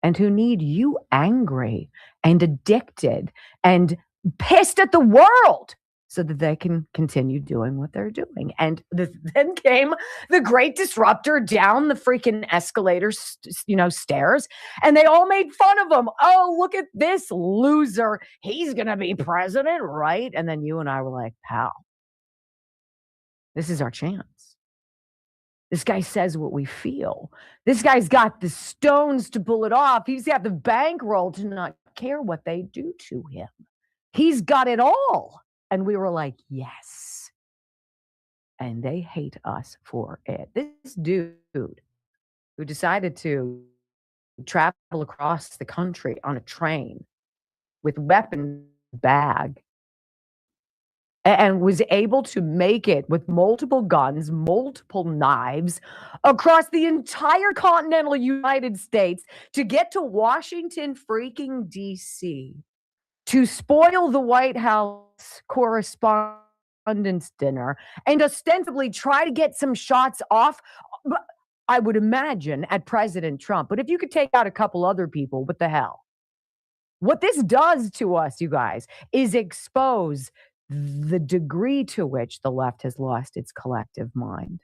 S19: and who need you angry and addicted and pissed at the world so that they can continue doing what they're doing. And then came the great disruptor down the freaking escalator, stairs, and they all made fun of him. Oh, look at this loser. He's going to be president, right? And then you and I were like, pal, this is our chance. This guy says what we feel. This guy's got the stones to pull it off. He's got the bankroll to not care what they do to him. He's got it all. And we were like, yes. And they hate us for it. This dude who decided to travel across the country on a train with weapon bag and was able to make it with multiple guns, multiple knives across the entire continental United States to get to Washington freaking D.C. to spoil the White House correspondents' dinner and ostensibly try to get some shots off, I would imagine, at President Trump. But if you could take out a couple other people, what the hell? What this does to us, you guys, is expose the degree to which the left has lost its collective mind.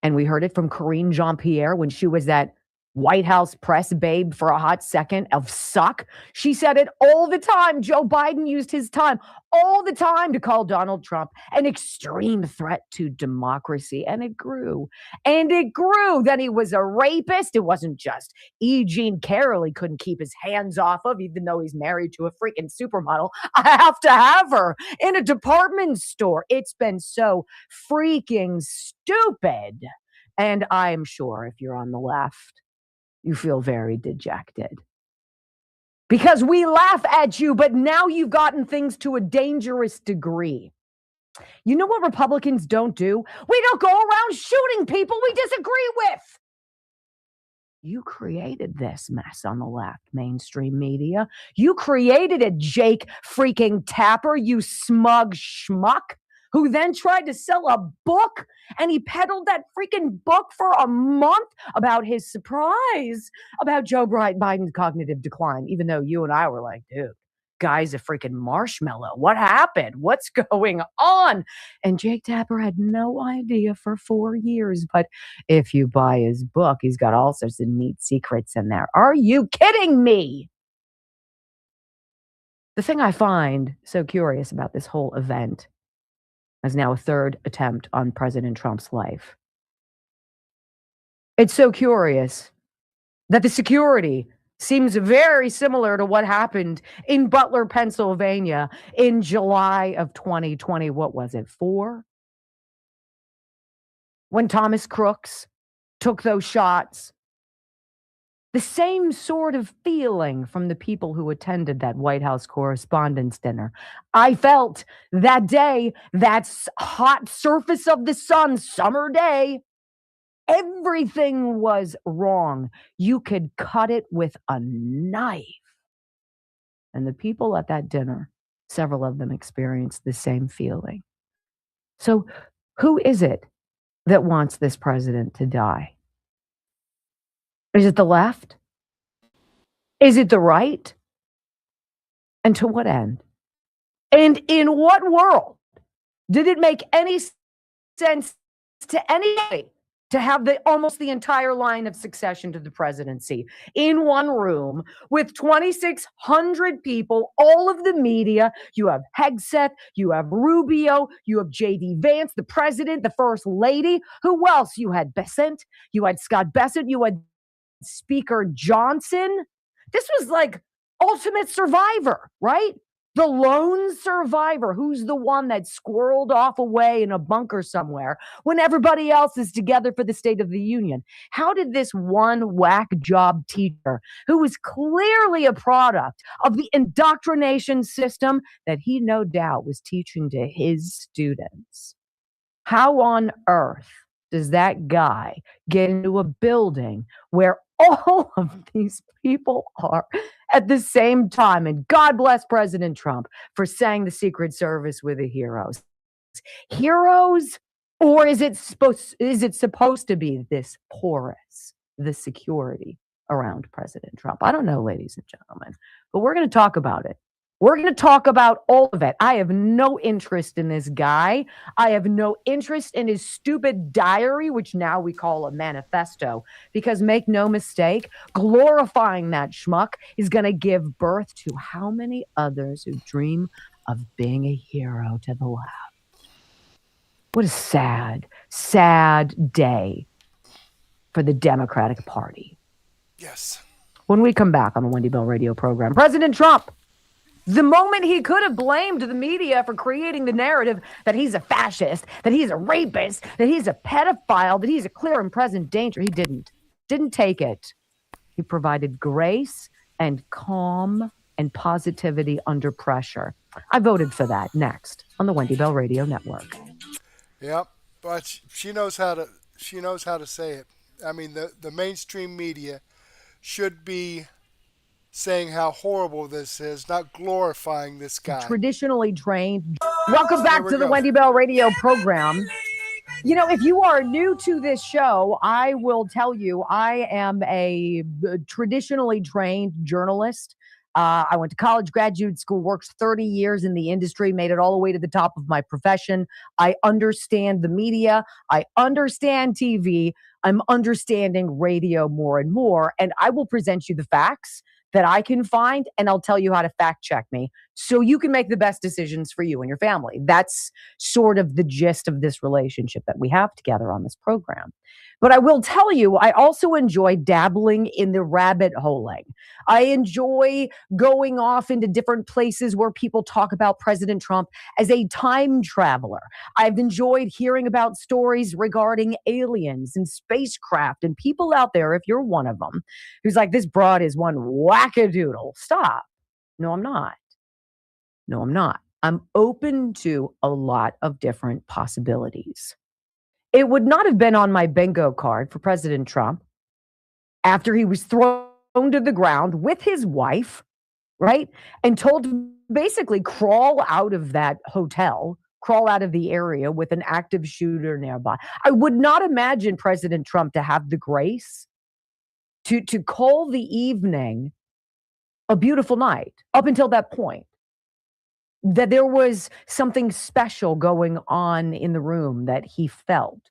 S19: And we heard it from Karine Jean-Pierre when she was that White House press babe for a hot second of suck. She said it all the time. Joe Biden used his time all the time to call Donald Trump an extreme threat to democracy. And it grew. And it grew. Then he was a rapist. It wasn't just E. Jean Carroll he couldn't keep his hands off of, even though he's married to a freaking supermodel. I have to have her in a department store. It's been so freaking stupid. And I'm sure if you're on the left, you feel very dejected. Because we laugh at you, but now you've gotten things to a dangerous degree. You know what Republicans don't do? We don't go around shooting people we disagree with. You created this mess on the left, mainstream media. You created it, Jake freaking Tapper, you smug schmuck, who then tried to sell a book, and he peddled that freaking book for a month about his surprise about Joe Biden's cognitive decline, even though you and I were like, dude, guy's a freaking marshmallow. What happened? What's going on? And Jake Tapper had no idea for 4 years. But if you buy his book, he's got all sorts of neat secrets in there. Are you kidding me? The thing I find so curious about this whole event is now a third attempt on President Trump's life. It's so curious that the security seems very similar to what happened in Butler, Pennsylvania in July of 2020. What was it, 4? When Thomas Crooks took those shots. The same sort of feeling from the people who attended that White House Correspondents' Dinner. I felt that day, that hot surface of the sun, summer day, everything was wrong. You could cut it with a knife. And the people at that dinner, several of them experienced the same feeling. So who is it that wants this president to die? Is it the left? Is it the right? And to what end? And in what world did it make any sense to anybody to have almost the entire line of succession to the presidency in one room with 2,600 people, all of the media? You have Hegseth, you have Rubio, you have J.D. Vance, the president, the first lady. Who else? You had Bessent, you had Scott Bessent, you had Speaker Johnson. This was like ultimate survivor, right? The lone survivor, who's the one that squirreled off away in a bunker somewhere when everybody else is together for the State of the Union. How did this one whack job teacher, who was clearly a product of the indoctrination system that he no doubt was teaching to his students, how on earth does that guy get into a building where all of these people are at the same time? And God bless President Trump for saying the Secret Service were the heroes. Heroes? Or is it supposed to be this porous, the security around President Trump? I don't know, ladies and gentlemen, but we're going to talk about it. We're going to talk about all of it. I have no interest in this guy. I have no interest in his stupid diary, which now we call a manifesto, because make no mistake, glorifying that schmuck is going to give birth to how many others who dream of being a hero to the left. What a sad, sad day for the Democratic Party.
S7: Yes.
S19: When we come back on the Wendy Bell radio program, President Trump, the moment he could have blamed the media for creating the narrative that he's a fascist, that he's a rapist, that he's a pedophile, that he's a clear and present danger, he didn't take it. He provided grace and calm and positivity under pressure. I voted for that. Next on the Wendy Bell Radio Network.
S7: Yep, but she knows how to say it. I mean, the mainstream media should be saying how horrible this is, not glorifying this guy.
S19: Traditionally trained. Welcome back to the Wendy Bell radio program. You know, if you are new to this show, I will tell you I am a traditionally trained journalist. I went to college, graduate school, worked 30 years in the industry, made it all the way to the top of my profession. I understand the media. I understand TV. I'm understanding radio more and more. And I will present you the facts that I can find, and I'll tell you how to fact check me so you can make the best decisions for you and your family. That's sort of the gist of this relationship that we have together on this program. But I will tell you, I also enjoy dabbling in the rabbit holing. I enjoy going off into different places where people talk about President Trump as a time traveler. I've enjoyed hearing about stories regarding aliens and spacecraft and people out there, if you're one of them, who's like, this broad is one wackadoodle. Stop. No, I'm not. No, I'm not. I'm open to a lot of different possibilities. It would not have been on my bingo card for President Trump after he was thrown to the ground with his wife, right? And told to basically crawl out of that hotel, crawl out of the area with an active shooter nearby. I would not imagine President Trump to have the grace to call the evening a beautiful night up until that point. That there was something special going on in the room that he felt.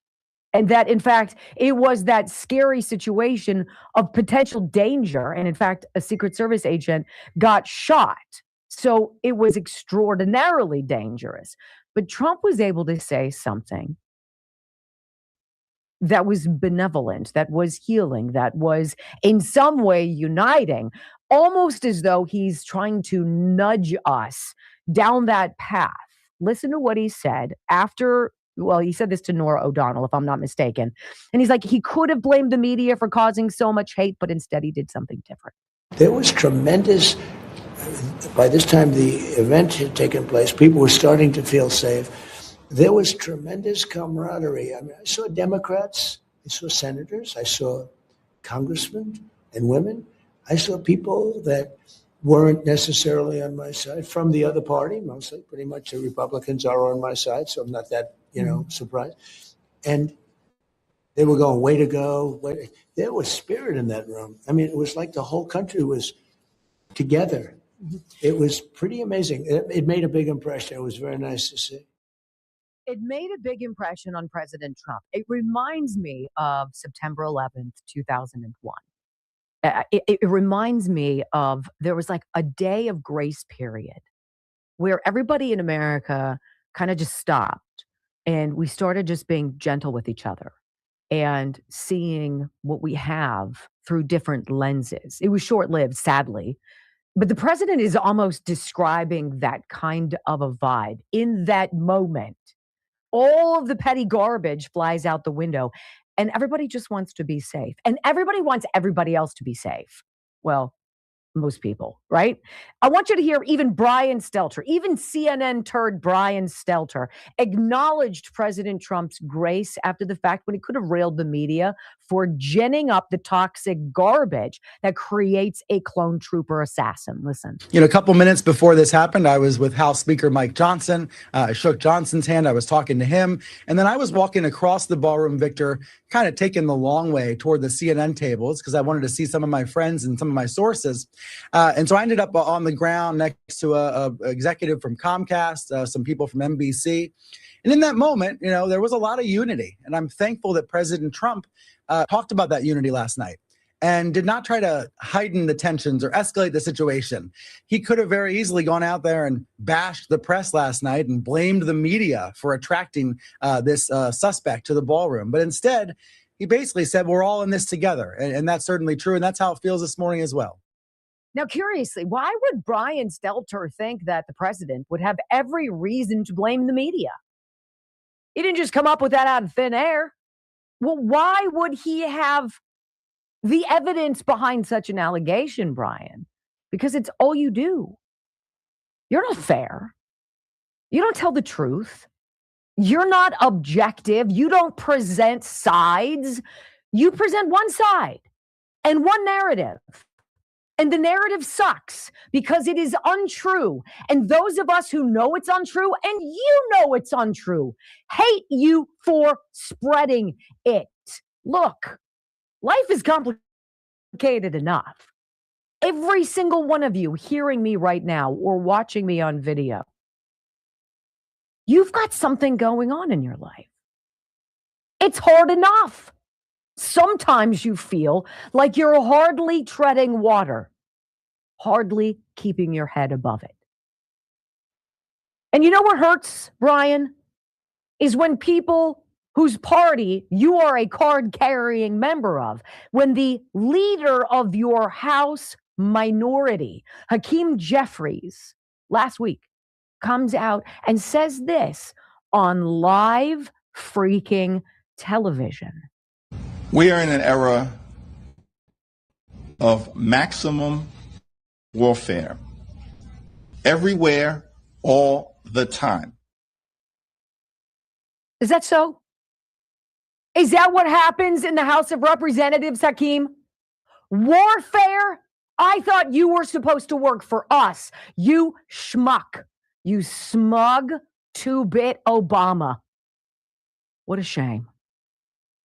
S19: And that, in fact, it was that scary situation of potential danger. And in fact, a Secret Service agent got shot. So it was extraordinarily dangerous. But Trump was able to say something that was benevolent, that was healing, that was in some way uniting, almost as though he's trying to nudge us down that path. Listen to what he said after, well, he said this to Norah O'Donnell, if I'm not mistaken. And he's like, he could have blamed the media for causing so much hate, but instead he did something different.
S11: There was tremendous, by this time the event had taken place, people were starting to feel safe. There was tremendous camaraderie. I mean, I saw Democrats, I saw senators, I saw congressmen and women. I saw people that weren't necessarily on my side from the other party, mostly. Pretty much the Republicans are on my side, so I'm not that, surprised. And they were going, way to go. There was spirit in that room. I mean, it was like the whole country was together, It was pretty amazing. It made a big impression. It was very nice to see.
S19: It made a big impression on President Trump. It reminds me of September 11th, 2001. It reminds me of there was like a day of grace period where everybody in America kind of just stopped and we started just being gentle with each other and seeing what we have through different lenses. It was short-lived, sadly, but the president is almost describing that kind of a vibe in that moment. All of the petty garbage flies out the window and everybody just wants to be safe. And everybody wants everybody else to be safe. Well, most people, right? I want you to hear even Brian Stelter, even CNN turd Brian Stelter acknowledged President Trump's grace after the fact when he could have railed the media for ginning up the toxic garbage that creates a clone trooper assassin. Listen.
S20: A couple minutes before this happened, I was with House Speaker Mike Johnson. I shook Johnson's hand. I was talking to him. And then I was walking across the ballroom, Victor, kind of taking the long way toward the CNN tables because I wanted to see some of my friends and some of my sources. And so I ended up on the ground next to a executive from Comcast, some people from NBC. And in that moment, there was a lot of unity. And I'm thankful that President Trump talked about that unity last night and did not try to heighten the tensions or escalate the situation. He could have very easily gone out there and bashed the press last night and blamed the media for attracting this suspect to the ballroom. But instead, he basically said, we're all in this together. And that's certainly true. And that's how it feels this morning as well.
S19: Now, curiously, why would Brian Stelter think that the president would have every reason to blame the media? He didn't just come up with that out of thin air. Well, why would he have the evidence behind such an allegation, Brian? Because it's all you do. You're not fair. You don't tell the truth. You're not objective. You don't present sides. You present one side and one narrative. And the narrative sucks because it is untrue. And those of us who know it's untrue, and you know it's untrue, hate you for spreading it. Look, life is complicated enough. Every single one of you hearing me right now or watching me on video, you've got something going on in your life. It's hard enough. Sometimes you feel like you're hardly treading water, hardly keeping your head above it. And you know what hurts, Brian? Is when people whose party you are a card-carrying member of, when the leader of your House minority, Hakeem Jeffries, last week, comes out and says this on live freaking television.
S21: We are in an era of maximum warfare. Everywhere, all the time.
S19: Is that so? Is that what happens in the House of Representatives, Hakeem? Warfare? I thought you were supposed to work for us. You schmuck. You smug two-bit Obama. What a shame.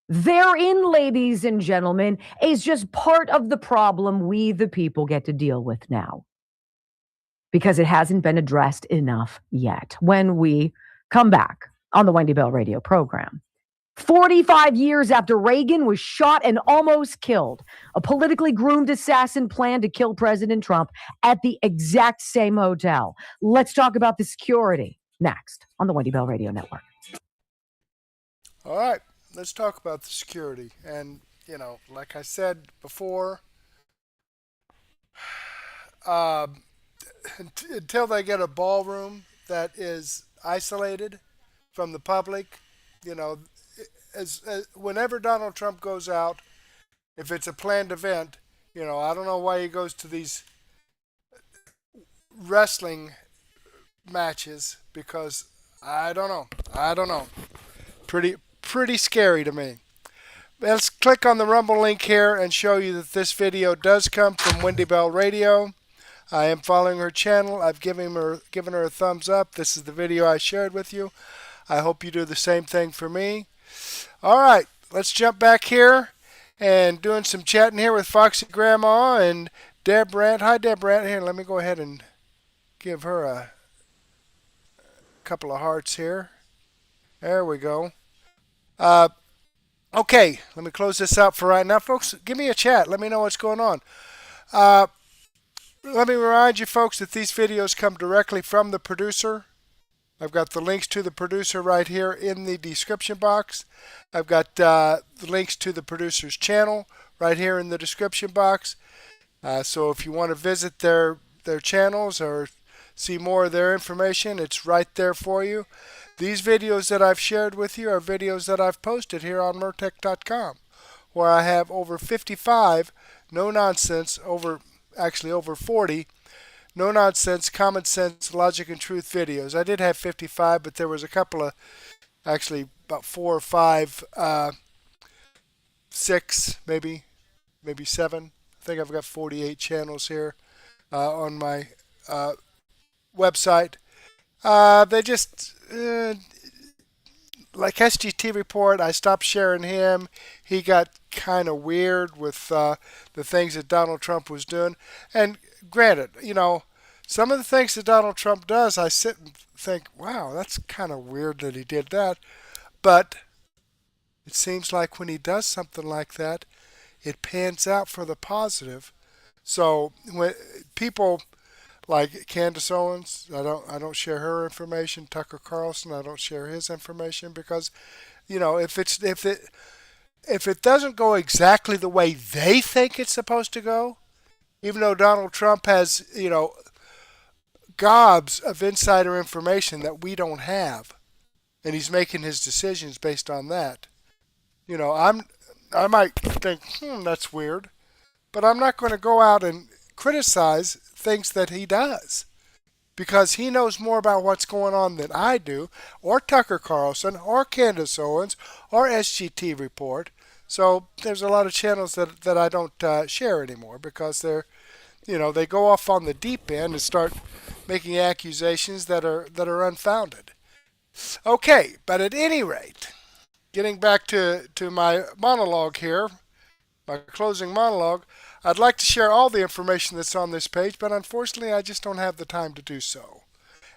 S19: Therein, ladies and gentlemen, is just part of the problem we, the people, get to deal with now. Because it hasn't been addressed enough yet. When we come back on the Wendy Bell radio program, 45 years after Reagan was shot and almost killed, a politically groomed assassin planned to kill President Trump at the exact same hotel. Let's talk about the security next on the Wendy Bell Radio Network.
S7: All right. Let's talk about the security. And, like I said before, until they get a ballroom that is isolated from the public, whenever Donald Trump goes out, if it's a planned event, I don't know why he goes to these wrestling matches because I don't know. Pretty scary to me. Let's click on the Rumble link here and show you that this video does come from Wendy Bell Radio. I am following her channel. I've given her a thumbs up. This is the video I shared with you. I hope you do the same thing for me. All right, let's jump back here and doing some chatting here with Foxy Grandma and Deb Brandt. Hi, Deb Brandt. Here, let me go ahead and give her a couple of hearts here. There we go. Okay, let me close this up for right now, folks. Give me a chat. Let me know what's going on. Let me remind you, folks, that these videos come directly from the producer. I've got the links to the producer right here in the description box. I've got the links to the producer's channel right here in the description box. So if you want to visit their channels or see more of their information, it's right there for you. These videos that I've shared with you are videos that I've posted here on Murtec.com, where I have over 55 no-nonsense, over 40 no-nonsense, common sense, logic, and truth videos. I did have 55, but there was a couple of, actually about 4 or 5, 6, maybe 7. I think I've got 48 channels here on my website. They just, like SGT Report, I stopped sharing him. He got kind of weird with the things that Donald Trump was doing. And granted, you know, some of the things that Donald Trump does, I sit and think, wow, that's kind of weird that he did that. But it seems like when he does something like that, it pans out for the positive. So when people like Candace Owens, I don't share her information. Tucker Carlson, I don't share his information because, you know, if it doesn't go exactly the way they think it's supposed to go, even though Donald Trump has, you know, gobs of insider information that we don't have, and he's making his decisions based on that. You know, I might think, that's weird, but I'm not going to go out and criticize things that he does, because he knows more about what's going on than I do, or Tucker Carlson, or Candace Owens, or SGT Report. So there's a lot of channels that I don't share anymore because they're, you know, they go off on the deep end and start making accusations that are unfounded. Okay, but at any rate, getting back to my monologue here, my closing monologue, I'd like to share all the information that's on this page, but unfortunately I just don't have the time to do so.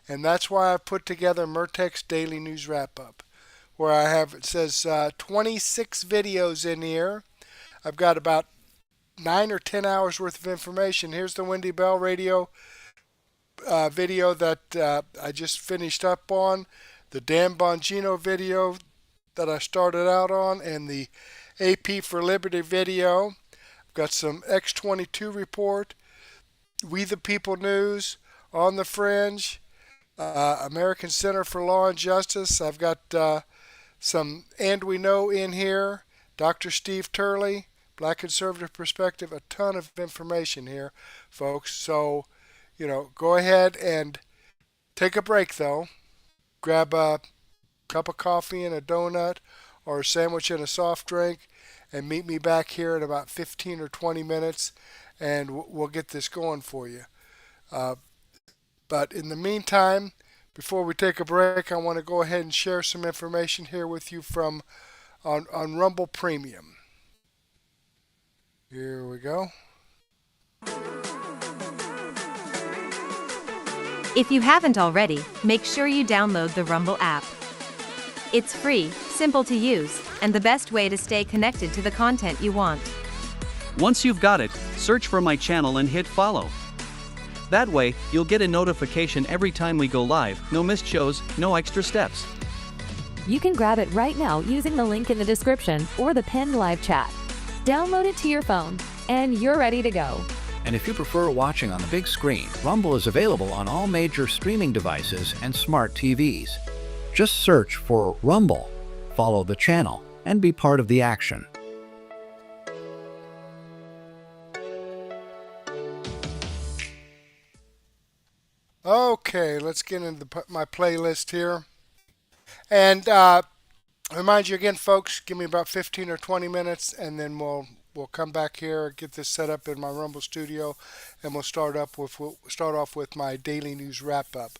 S7: And that's why I've put together Murtec's Daily News Wrap-Up, where I have, it says 26 videos in here. I've got about 9 or 10 hours worth of information. Here's the Wendy Bell Radio video that I just finished up on, the Dan Bongino video that I started out on, and the AP for Liberty video. I've got some X22 report, We the People News, On the Fringe, American Center for Law and Justice. I've got some And We Know in here, Dr. Steve Turley, Black Conservative Perspective, a ton of information here, folks. So, you know, go ahead and take a break, though. Grab a cup of coffee and a donut or a sandwich and a soft drink, and meet me back here in about 15 or 20 minutes, and we'll get this going for you. But in the meantime, before we take a break, I want to go ahead and share some information here with you from on Rumble Premium. Here we go.
S4: If you haven't already, make sure you download the Rumble app. It's free, simple to use, and the best way to stay connected to the content you want.
S22: Once you've got it, search for my channel and hit follow. That way, you'll get a notification every time we go live, no missed shows, no extra steps.
S23: You can grab it right now using the link in the description or the pinned live chat. Download it to your phone, and you're ready to go.
S24: And if you prefer watching on the big screen, Rumble is available on all major streaming devices and smart TVs. Just search for Rumble, follow the channel, and be part of the action.
S7: Okay, let's get into my playlist here. And remind you again, folks, give me about 15 or 20 minutes, and then we'll come back here, get this set up in my Rumble studio, and we'll start off with my daily news wrap up.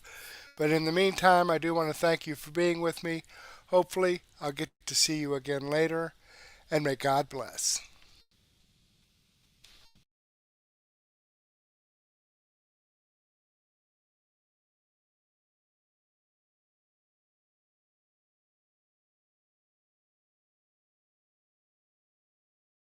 S7: But in the meantime, I do want to thank you for being with me. Hopefully, I'll get to see you again later, and may God bless.